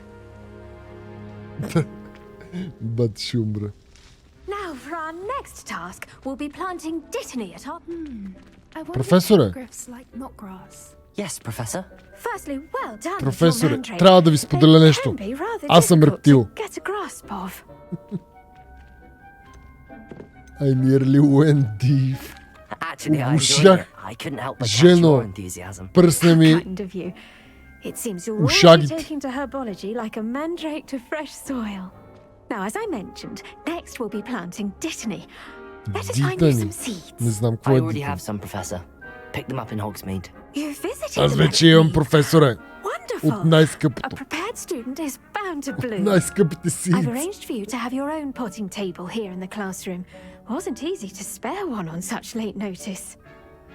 Бат ще умра. Now for our next task, we'll be planting dittany at our... Професоре. Yes, Professor. Firstly, well done. Професоре, трябва да ви споделя нещо. Аз съм рептил. I nearly went deep. Ушах. Жено, пръсна ми ушагите. Now, as I mentioned, next we'll be planting dittany. Let us find you Дитани. some seeds. Не знам какво I е already дитани. have some, Professor. Pick them up in Hogsmeade. You visited Аз the вече имам, професоре. Wonderful. От най-скъпото. A prepared student is bound to bloom. Най-скъпите I've seeds. arranged for you to have your own potting table here in the classroom. Wasn't easy to spare one on such late notice.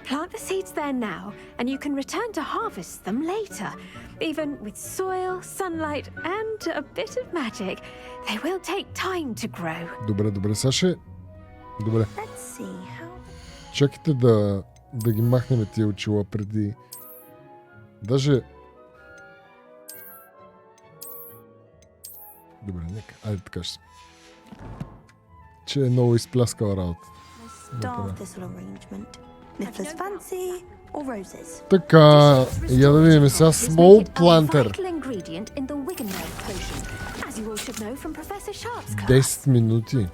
Plant the seeds there now, and you can return to harvest them later. Even with soil, sunlight, and a bit of magic, they will take time to grow. Добре, добре, Саше. Добре. Let's see how... Чакайте да ги махнем тия очила преди... Даже... Добре, нека. Айде така ще... Че е много изпляскала работа. Така, я да видим сега Small Planter. 10 минути.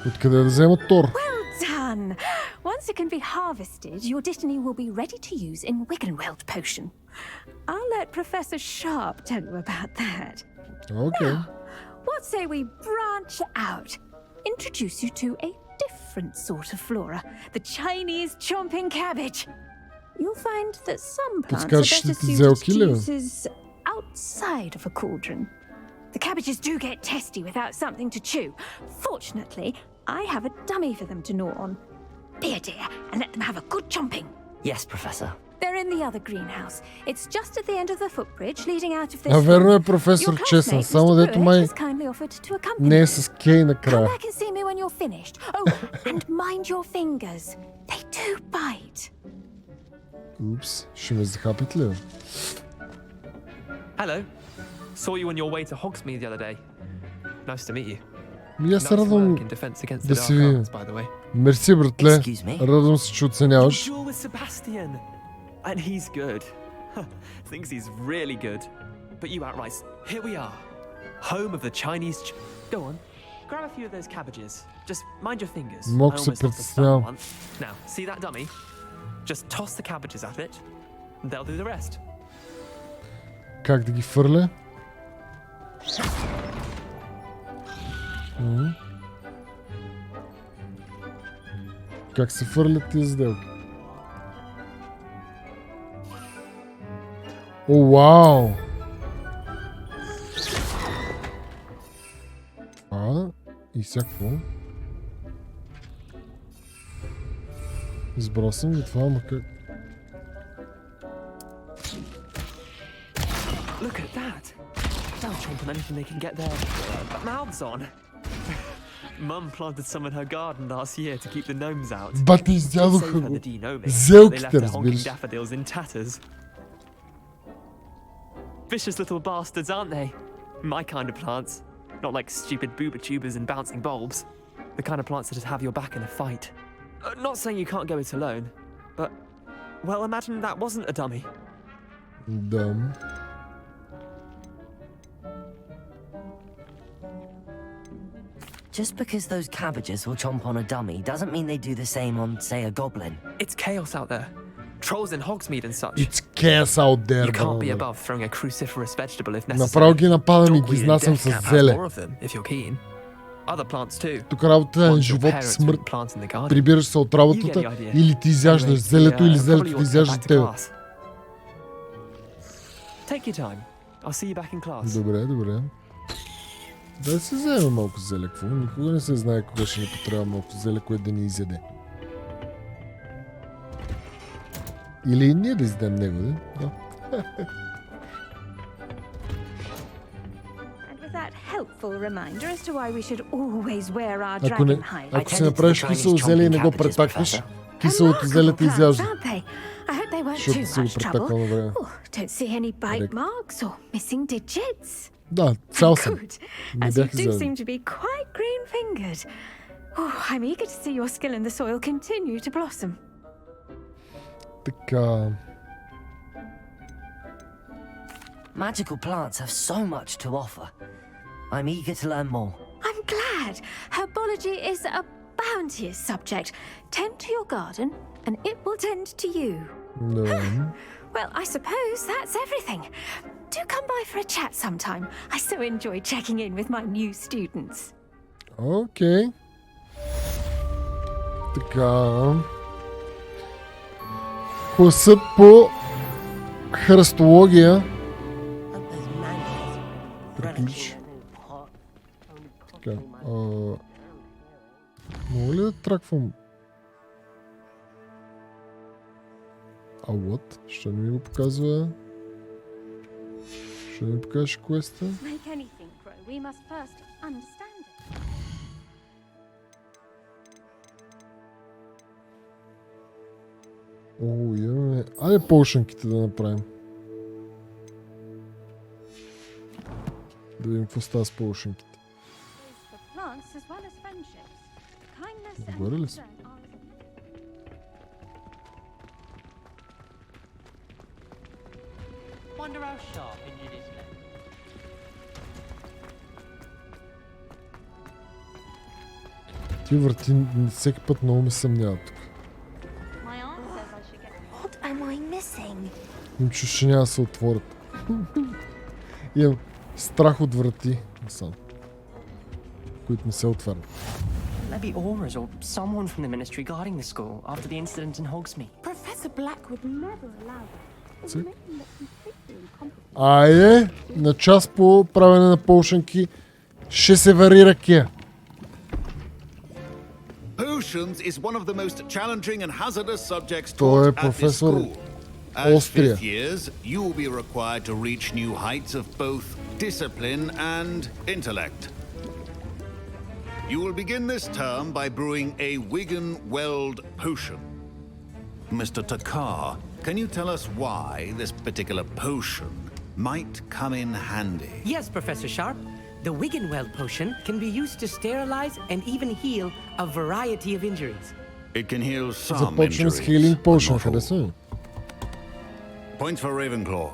Откъде да взема тор? Done! Once it can be harvested, your dittany will be ready to use in Wiggenweld potion. I'll let Professor Sharp tell you about that. Okay. Now, what say we branch out? Introduce you to a different sort of flora, the Chinese chomping cabbage. You'll find that some plants are better suited to uses outside of a cauldron. The cabbages do get testy without something to chew. Fortunately, I have a dummy for them to gnaw on. Be a dear and let them have a good chomping. Yes, Professor. They're in the other greenhouse. It's just at the end of the footbridge leading out of this. Верно е, професор Чесън, само дето май не е с Кей накрая. Come back and see me when you're finished. Oh, and mind your fingers. They do bite. Упс, ще ме захапят ли? Hello. Saw you on your way to Hogsmeade the other day. Nice to meet you. И аз се радвам да се видим. Мерси, братле. Радвам се, че оценяваш. And he's good. Thinks he's really good. But you outright. Here we are. Home of the Chinese. Go on. Grab a few of those cabbages. Just mind your fingers. Мога се притеснявам. Now, see that dummy? Just toss the cabbages at it. And they'll do the rest. Как да ги фърля? Как се фърлят тези сделки? О, вау! И всякакво. Избрал съм ги това, ама как? Look at that! They'll chomp on anything they can get their mouths on. Mum planted some in her garden last year to keep the gnomes out. Бате изядоха го. Зелките, разбираш. Daffodils in tatters. Vicious little bastards, aren't they? My kind of plants. Not like stupid booba tubers and bouncing bulbs. The kind of plants that'd have your back in a fight. Not saying you can't go it alone, but, well, imagine that wasn't a dummy. Dumb. Just because those cabbages will chomp on a dummy doesn't mean they do the same on, say, a goblin. It's chaos out there. Trolls in Hogsmeade and such. It's chaos out there, You can't be above throwing a cruciferous vegetable if necessary. Направо ги нападам и ги изнасям с зеле. Тук работа е живот и смърт. Прибираш се от работата, или ти изяждаш зелето, или зелето ти изяжда тебе. Добре, добре. Да се вземе малко зеле. Какво? Никога не се знае кога ще ни потреба малко зеле, което да ни изяде. Или и ние да издем него, да? Ако си направиш кисело зеле и не го претакваш, киселото зеле те изяжда. Защото си го претаквал на време. Да, цял съм. Не бях изяждан. Така... Magical plants have so much to offer. I'm eager to learn more. I'm glad. Herbology is a bounteous subject. Tend to your garden, and it will tend to you. No. Well, I suppose that's everything. Do come by for a chat sometime. I so enjoy checking in with my new students. Okay. Така... Класът по храстология. Приключи. Така. Мога ли да траквам? What? Що не ми го показва? Що не ми покажеш квеста? О, имаме... Айде поушенките да направим. Да видим какво става с поушенките. Добре ли са? Ти врати всеки път много ме съмняват тук. Им чуш, че няма да се отворят. Имам страх от врати, които не се отварят. Maybe Aura's or someone from the ministry guarding the school after the incident in Hogsmeade. Professor Black would never allow it. Айде, на час по правене на поушенки ще се вари ракия. Potions is one of the most challenging and hazardous subjects Той е taught at this професор school. As fifth years, you will be required to reach new heights of both discipline and intellect. You will begin this term by brewing a Wiggenweld potion. Mr. Takar, can you tell us why this particular potion might come in handy? Yes, Professor Sharp. The Wiggenweld potion can be used to sterilize and even heal a variety of injuries. It can heal some Започваме с injuries. healing potion, харесва. Points for Ravenclaw.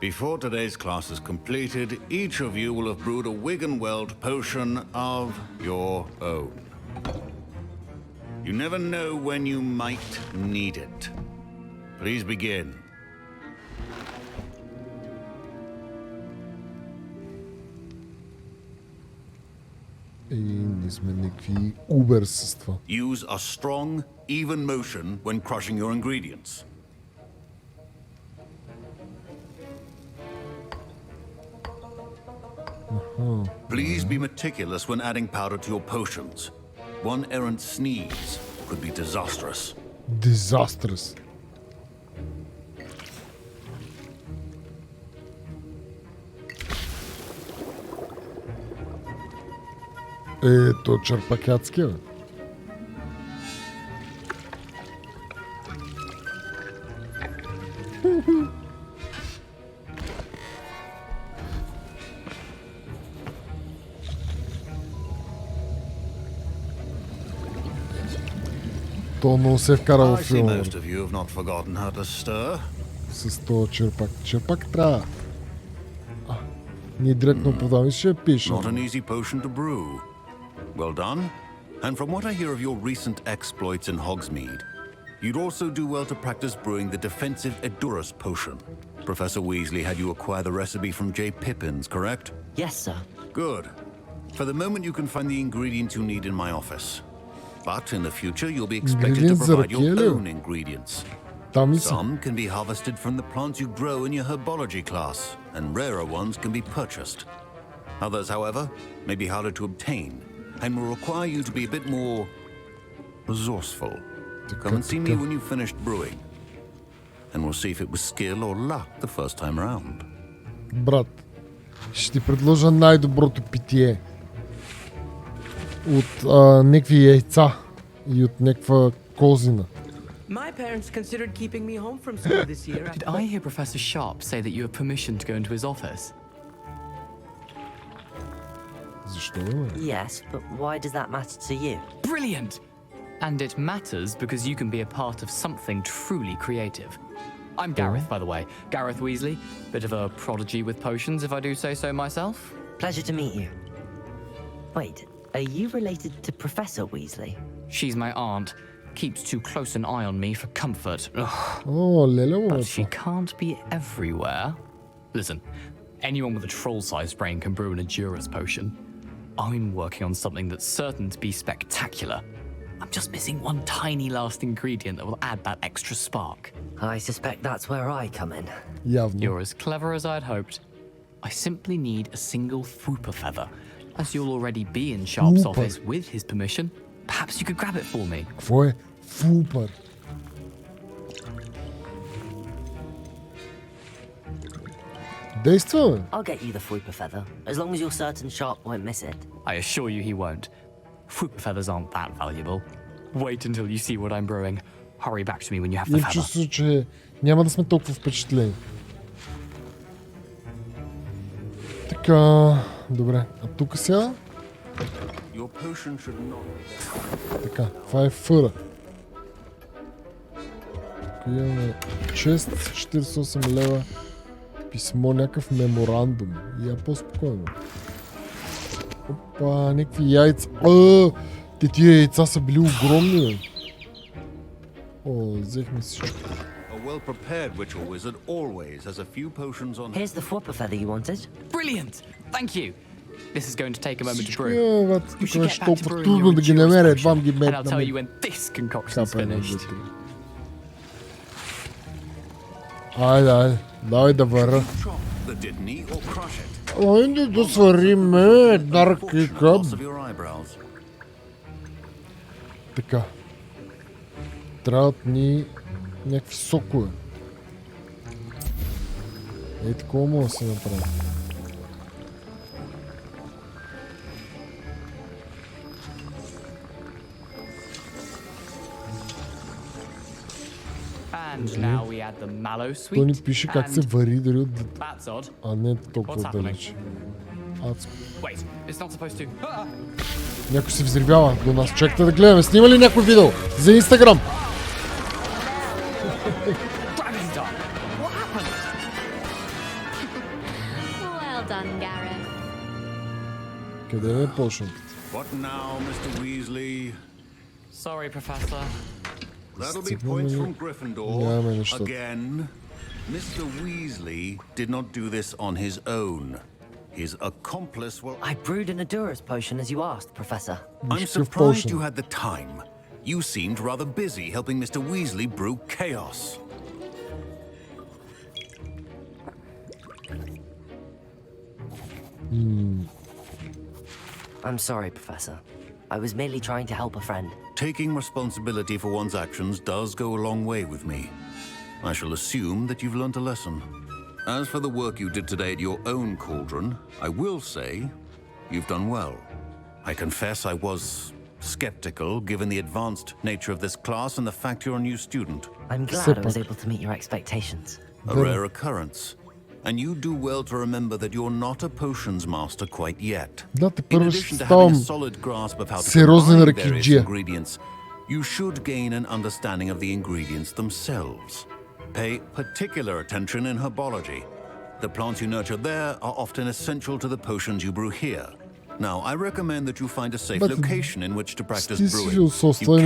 Before today's class is completed, each of you will have brewed a Wiggenweld potion of your own. You never know when you might need it. Please begin. И ние сме някакви убер с това. Use a strong, even motion when crushing your ingredients. Please be meticulous when adding powder to your potions. One errant sneeze could be disastrous. Disastrous. То черпакяцкия, бе. То много се вкара в филма. С този черпак. Черпак трябва. Ние директно подаваме, ще пишем. Not an easy potion to brew. Well done. And from what I hear of your recent exploits in Hogsmeade, you'd also do well to practice brewing the defensive Edurus potion. Professor Weasley had you acquire the recipe from J. Pippin's, correct? Yes, sir. Good. For the moment, you can find the ingredients you need in my office. But in the future, you'll be expected to provide your own ingredients. Some can be harvested from the plants you grow in your herbology class, and rarer ones can be purchased. Others, however, may be harder to obtain, and will require you to be a bit more resourceful. Come and see me when you've finished brewing, and we'll see if it was skill or luck the first time around. Брат, ще ти предложа най-доброто питие от някакви яйца и от някаква козина. My parents considered keeping me home from school this year. Did I hear Professor Sharp say that you have permission to go into his office? Защо? Yes, but why does that matter to you? Brilliant! And it matters because you can be a part of something truly creative. I'm Gareth, by the way. Gareth Weasley. Bit of a prodigy with potions, if I do say so myself. Pleasure to meet you. Wait, are you related to Professor Weasley? She's my aunt. Keeps too close an eye on me for comfort. But she can't be everywhere. Listen, anyone with a troll-sized brain can brew an Edurus potion. I'm working on something that's certain to be spectacular. I'm just missing one tiny last ingredient that will add that extra spark. I suspect that's where I come in. You're as clever as I'd hoped. I simply need a single Fwooper feather. As you'll already be in Sharp's office with his permission, perhaps you could grab it for me. Какво е Фупър? Действа, бе. I'll get you the Fwooper feather, as long as you're certain Sharp won't miss it. I assure you he won't. Fwooper feathers aren't that valuable. Wait until you see what I'm brewing. Hurry back to me when you have the feather. Чувство, че няма да сме толкова впечатлени. Така, добре. А тук сега? Така, това е фъра. Тук имаме чест, 48 лева, писмо, някакъв меморандум. Я по-спокойно. Опа, някакви яйца. Те тия яйца са били огромни. О, взехме всичко. Here's the Fwooper feather you wanted. Brilliant! Thank you. This is going to take a moment to brew. You should get back to brewing your Edurus potion, and I'll tell you when this concoction's finished. Айде, давай да вара. Айде да свариме една ръкика. Така. Трябват ни някакви сокове. Ей, такова мога да се направи. Той ни пише как се вари дори от... А не толкова далеч. Адско. Някой се взривява до нас. Чакайте да гледаме. Снима ли някой видео? За Инстаграм. Къде е почнат? What now, Mr. Weasley? Sorry, Professor. That'll be points from Gryffindor. Again, Mr. Weasley did not do this on his own. His accomplice will... I brewed an Adura's potion as you asked, Professor. I'm surprised you had the time. You seemed rather busy helping Mr. Weasley brew chaos. I'm sorry, Professor. I was merely trying to help a friend. Taking responsibility for one's actions does go a long way with me. I shall assume that you've learnt a lesson. As for the work you did today at your own cauldron, I will say you've done well. I confess I was skeptical given the advanced nature of this class and the fact you're a new student. I'm glad I was able to meet your expectations. A rare occurrence. And you do well to remember that you're not a potions master quite yet. In addition to having a solid grasp of how to combine various ingredients, you should gain an understanding of the ingredients themselves. Pay particular attention in herbology. The plants you nurture there are often essential to the potions you brew here. Now, I recommend that you find a safe location in which to practice brewing. You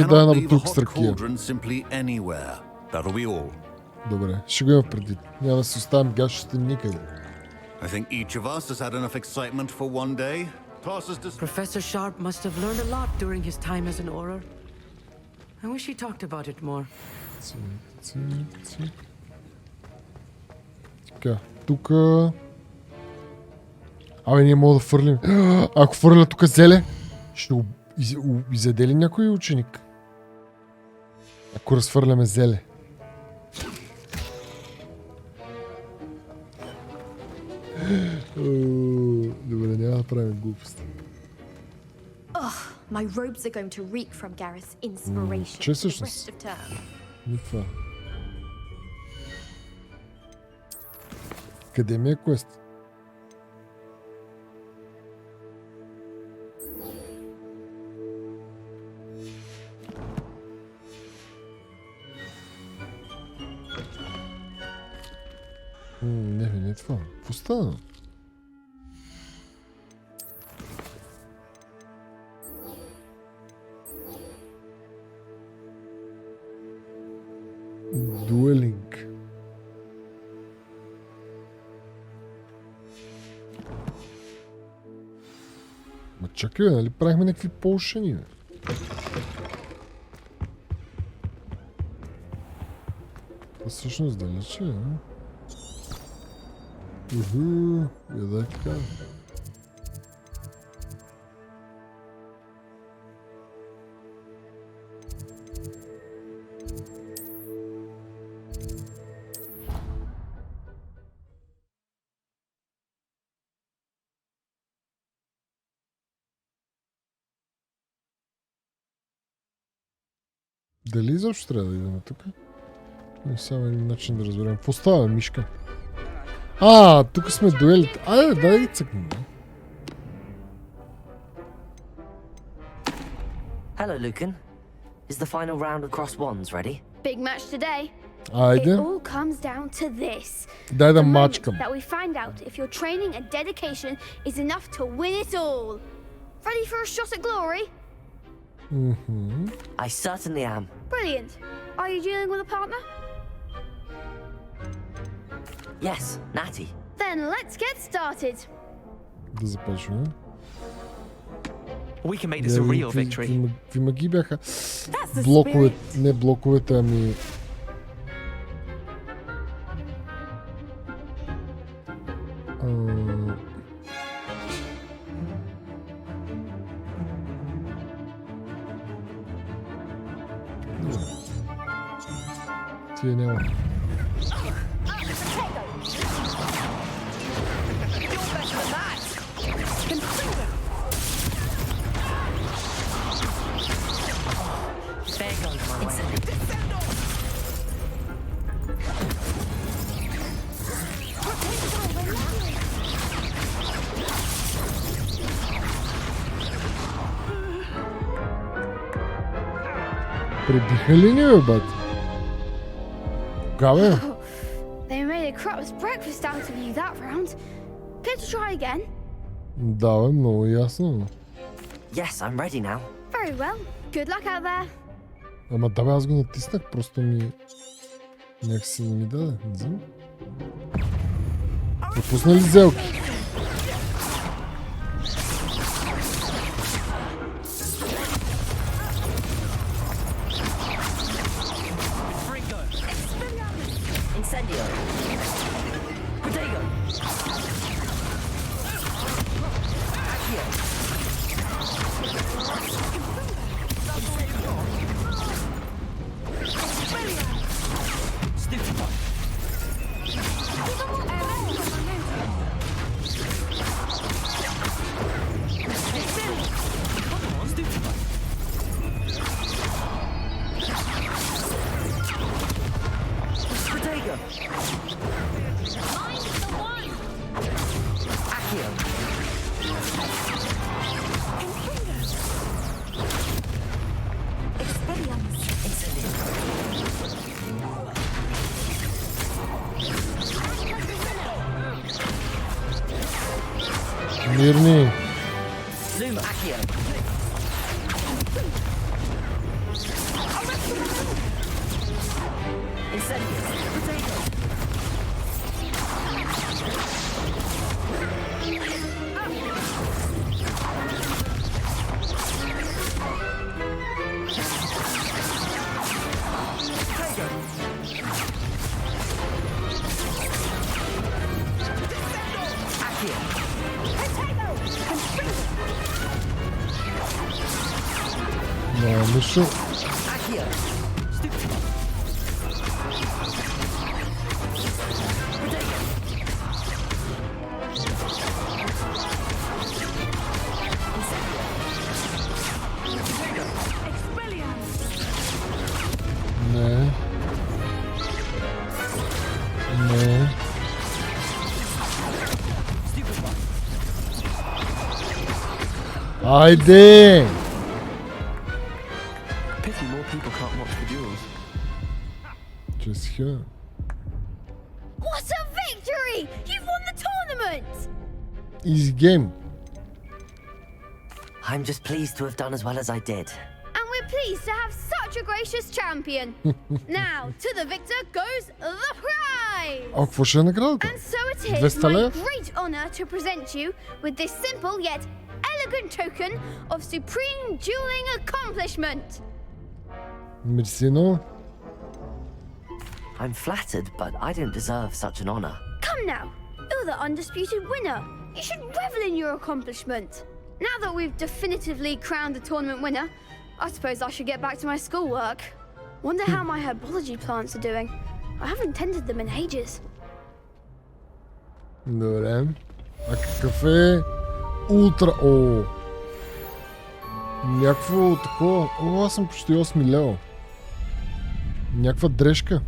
cannot leave a hot cauldron simply anywhere. That'll be all. Добре, ще го имам предвид. Няма да си оставям гащите никъде. I think each of us has had enough excitement for one day. Professor Sharp must have learned a lot during his time as an Auror. I wish he talked about it more. Така, тук... Абе, ние мога да фърлим. Ако фърля тук зеле, ще изяде ли някой ученик? Ако разфърляме зеле. Добре, няма да правим глупости. My robes are going to reek from Gareth's inspiration Че for the всъщност? rest of term. Никва. Къде ми е квест? Не е това. Какво стана? Дуелинг. Ма чакай, нали правихме някакви полшени, бе? Това всъщност далече, а? Гледай така. Дали изобщо трябва да идем тук? И само един начин да разберем. Какво става, мишка? Тук сме дуелите. Айде, дай ги цъкнем. Hello, Lucan. Is the final round of cross wands ready? Big match today. Айде. It all comes down to this. Дай да мачкам. That we find out if your training and dedication is enough to win it all. Ready for a shot at glory? I certainly am. Brilliant. Are you dealing with a partner? Yes, Natty. Then let's get started. Да започваме. We can make this a real victory. Какви маги бяха? Блоковете, не блоковете, ами... Тия няма. Прибиха ли ни, бе, бат? Кога, бе? They made a crap's breakfast out of you that round. Care to try again? Да, бе, много ясно. Yes, I'm ready now. Very well. Good luck out there. Ама да, бе, аз го натиснах, просто ми... Някакси не ми даде. Не знам. Пропусна ли сделки? Incendio. Protego. Accio. Stupefy. Protego. Accio. Мирни. Zoom Accio. Incendio. Protego. No, muszę... Nie. Nie. Haydi. Pity more people can't watch the duels. Just here. What a victory! You've won the tournament! Easy game. I'm just pleased to have done as well as I did. And we're pleased to have such a gracious champion. Now, to the victor goes the prize! А какво ще е наградата? And so it is 200 my лев? great honor to present you with this simple yet elegant token of supreme dueling accomplishment. Мерси много. I'm flattered, but I don't deserve such an honor. Come now, you're the undisputed winner. You should revel in your accomplishment. Now that we've definitively crowned the tournament winner, I suppose I should get back to my schoolwork. Wonder how my herbology plants are doing. I haven't tended them in ages. Добре. А какъв е ултра... О! Някакво такова... О, аз съм почти 8 лева. Някаква дрежка.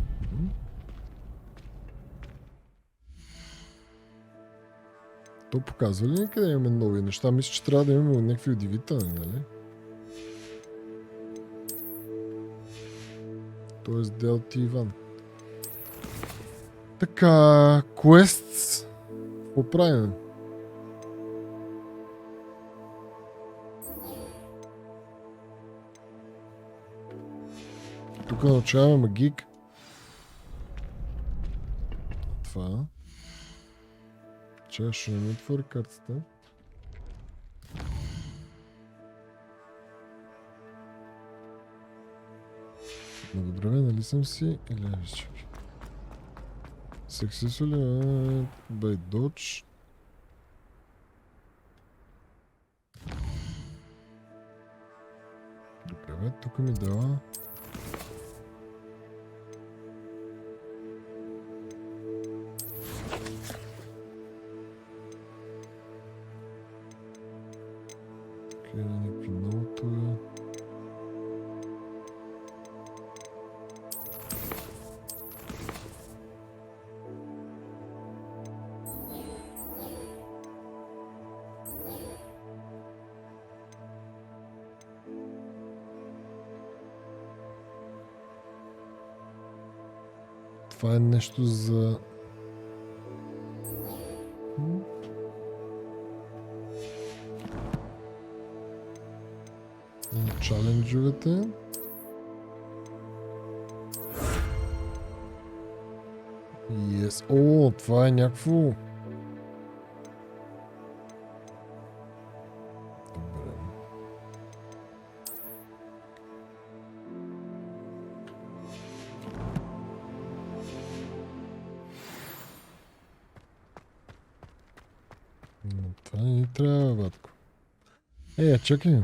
То показва ли къде имаме нови неща? Мисля, че трябва да имаме някакви удивителни, нали? Тоест Делти Иван. Така, quests. Какво правим? Тук научаваме магик. Това. Чакай, ще не отвори картата. Добре, нали съм си? Или чакай. Successfully by dodge. Добре, тук ми дава. Това е нещо за... Чаленджовете. Yes. О, това е някакво... Добре. Това не ни трябва, батко. Чакай.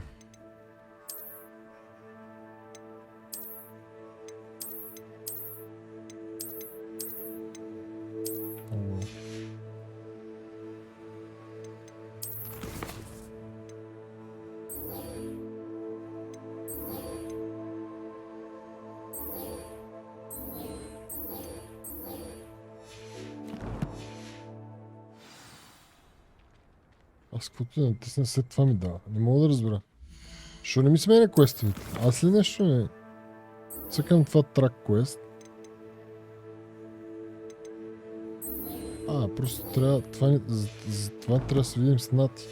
Аз каквото да натисна, след това ми дава. Не мога да разбера. Що не ми сменя квестовете? Аз ли нещо не... Цъкам това трак квест. Просто трябва... За това трябва да се видим с Нати.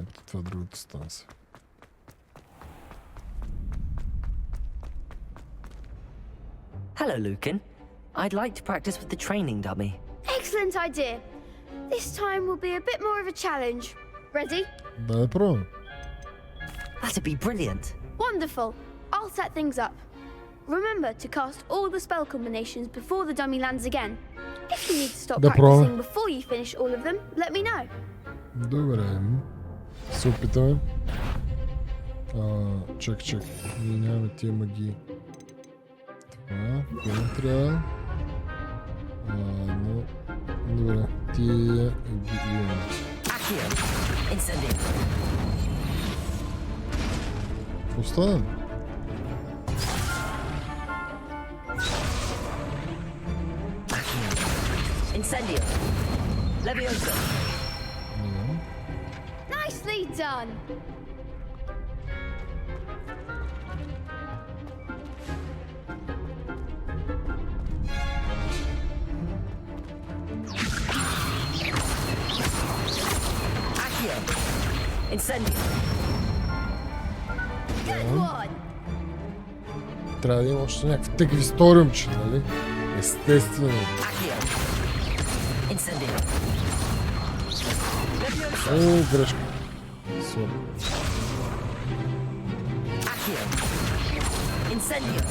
Ето това другата станция. Hello, Lucan. I'd like to practice with the training dummy. Excellent idea. This time will be a bit more of a challenge. Ready? Да, пробвам. That'd be brilliant. Wonderful. I'll set things up. Remember to cast all the spell combinations before the dummy lands again. If you need to stop practicing before you finish all of them, let me know. Добре. Се опитаме. Чак. Ние нямаме тия магии. Това, кое трябва? Но... Добре, тия ги имаме. Какво става? Incendio. Leviosa. Nicely done. Incendio. Good one. Трябва да има още някакви теквисториумче, нали? Естествено. О, грешка. Сори. Incendio.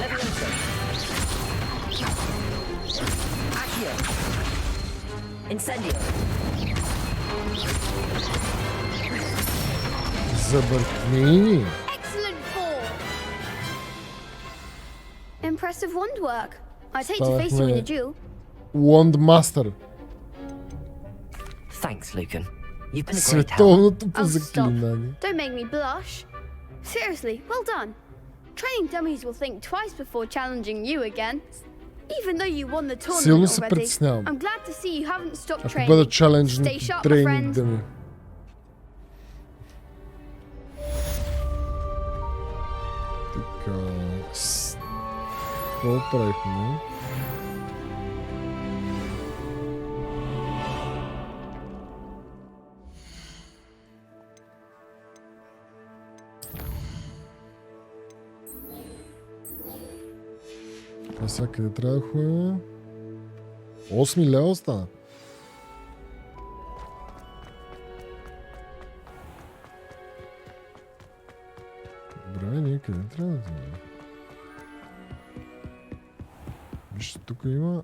Leviosa. Accio. Incendio. Забъркни. Excellent fall. Impressive wand work. I'd hate to face you in a duel. Wand Master. Thanks, Lucan. You've been a great help. Световното Oh, stop. позаклинание. Don't make me blush. Seriously, well done. Training dummies will think twice before challenging you again. Even though you won the tournament Силно се already, притеснявам. I'm glad to see you haven't stopped Ако training. бъда чаленджен Stay sharp, my тренинг friend. да ми. Така... Какво правихме? А сега къде трябва да ходим? 8 лева остана. Добре, ние къде трябва да отидем? Вижте, тук има...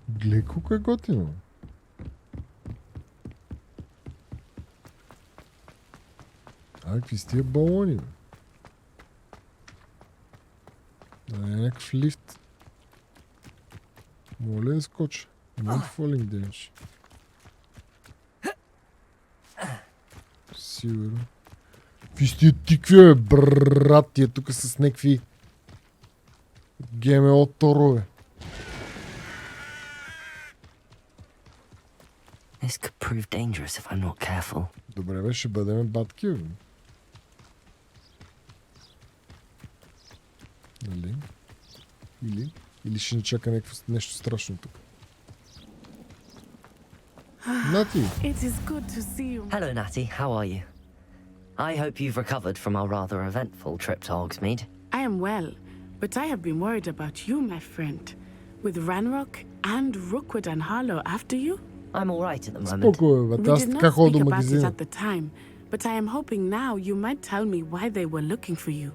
Гледай колко е готино. Какви с тия балони, бе? Да не е някакъв лифт. Моля да скоча. Not falling damage. Сигурно. Какви сте тикви, брат, тия тук с някакви ГМО торове. This could prove dangerous if I'm not careful. Добре, бе, ще бъдем батки, бе. Нали? Или ще ни чака нещо страшно тук. Natty. It is good to see you. Hello, Natty. How are you? I hope you've recovered from our rather eventful trip to Hogsmeade. I am well, but I have been worried about you, my friend. With Ranrock and Rookwood and Harlow after you? I'm all right at the moment. Спокойно, We did not speak about it at the time, but I am hoping now you might tell me why they were looking for you.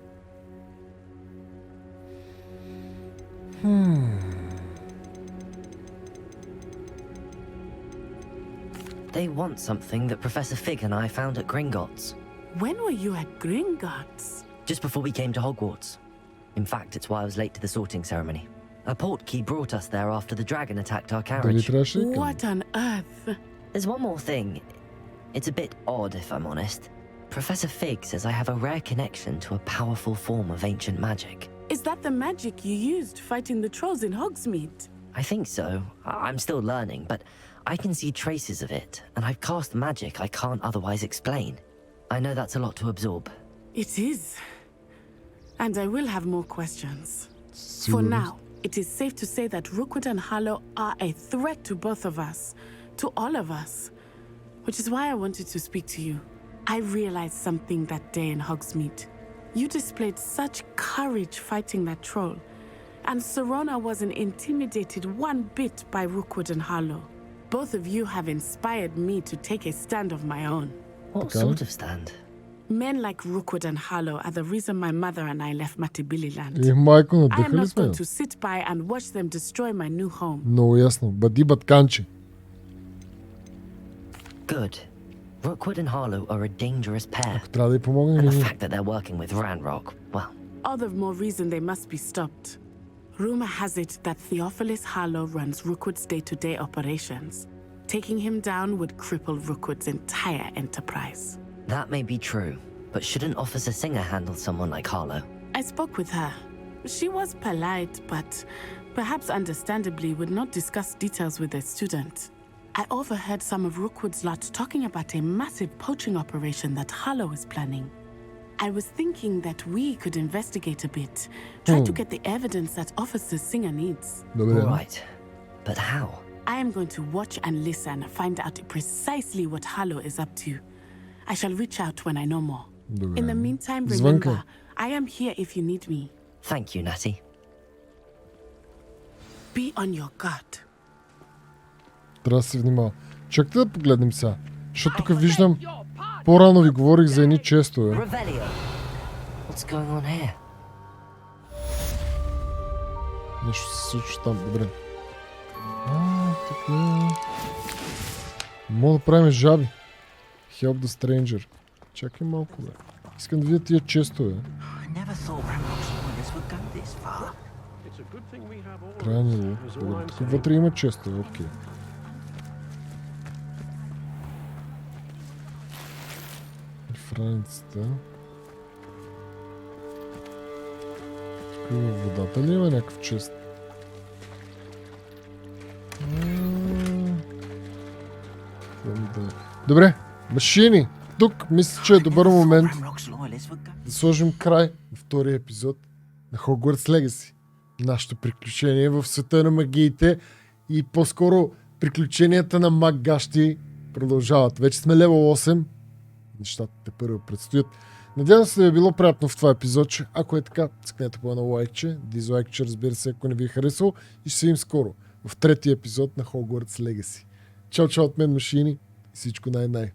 They want something that Professor Fig and I found at Gringotts. When were you at Gringotts? Just before we came to Hogwarts. In fact, it's why I was late to the sorting ceremony. A portkey brought us there after the dragon attacked our carriage. What on earth? There's one more thing. It's a bit odd, if I'm honest. Professor Fig says I have a rare connection to a powerful form of ancient magic. Is that the magic you used fighting the trolls in Hogsmeade? I think so. I'm still learning, but I can see traces of it, and I've cast magic I can't otherwise explain. I know that's a lot to absorb. It is. And I will have more questions. For now, it is safe to say that Rookwood and Harlow are a threat to both of us, to all of us, which is why I wanted to speak to you. I realized something that day in Hogsmeade. You displayed such courage fighting that troll, and Serona wasn't intimidated one bit by Rookwood and Harlow. Both of you have inspired me to take a stand of my own. What sort of stand? Men like Rookwood and Harlow are the reason my mother and I left Matibililand. I am not going to sit by and watch them destroy my new home. Много ясно. Бъди батканче. Good. Rookwood and Harlow are a dangerous pair. Трябва да й помогнем. And the fact that they're working with Ranrock, well... All the more reason they must be stopped. Rumor has it that Theophilus Harlow runs Rookwood's day-to-day operations. Taking him down would cripple Rookwood's entire enterprise. That may be true, but shouldn't Officer Singer handle someone like Harlow? I spoke with her. She was polite, but perhaps understandably would not discuss details with a student. I overheard some of Rookwood's lot talking about a massive poaching operation that Harlow is planning. I was thinking that we could investigate a bit, try to get the evidence that Officer Singer needs. Right, but how? I am going to watch and listen, find out precisely what Harlow is up to. I shall reach out when I know more. In the meantime, remember, I am here if you need me. Thank you, Natty. Be on your guard. Трябва да се внимава. Чакайте да погледнем сега. Защото тук виждам... По-рано ви говорих за едни честове. What's going on here? Нещо се случва там. Добре. Тук... Мога да правим жаби. Help the stranger. Чакай малко, бе. Искам да видя тия честове. Крайни ло. Тук вътре има честове, окей. Франицата. Тук има водата ли има някакъв чест? Добре, машини. Тук мисля, че е добър момент да сложим край на втория епизод на Hogwarts Legacy. Нашето приключение в света на магиите и по-скоро приключенията на маг гащи продължават. Вече сме левел 8. Нещата те първо предстоят. Надявам се да е било приятно в това епизодче. Ако е така, цъкнете по едно лайкче, дизлайкче, разбира се, ако не ви е харесало. И ще се видим скоро в третия епизод на Hogwarts Legacy. Чао, чао от мен, машини. И всичко най-най.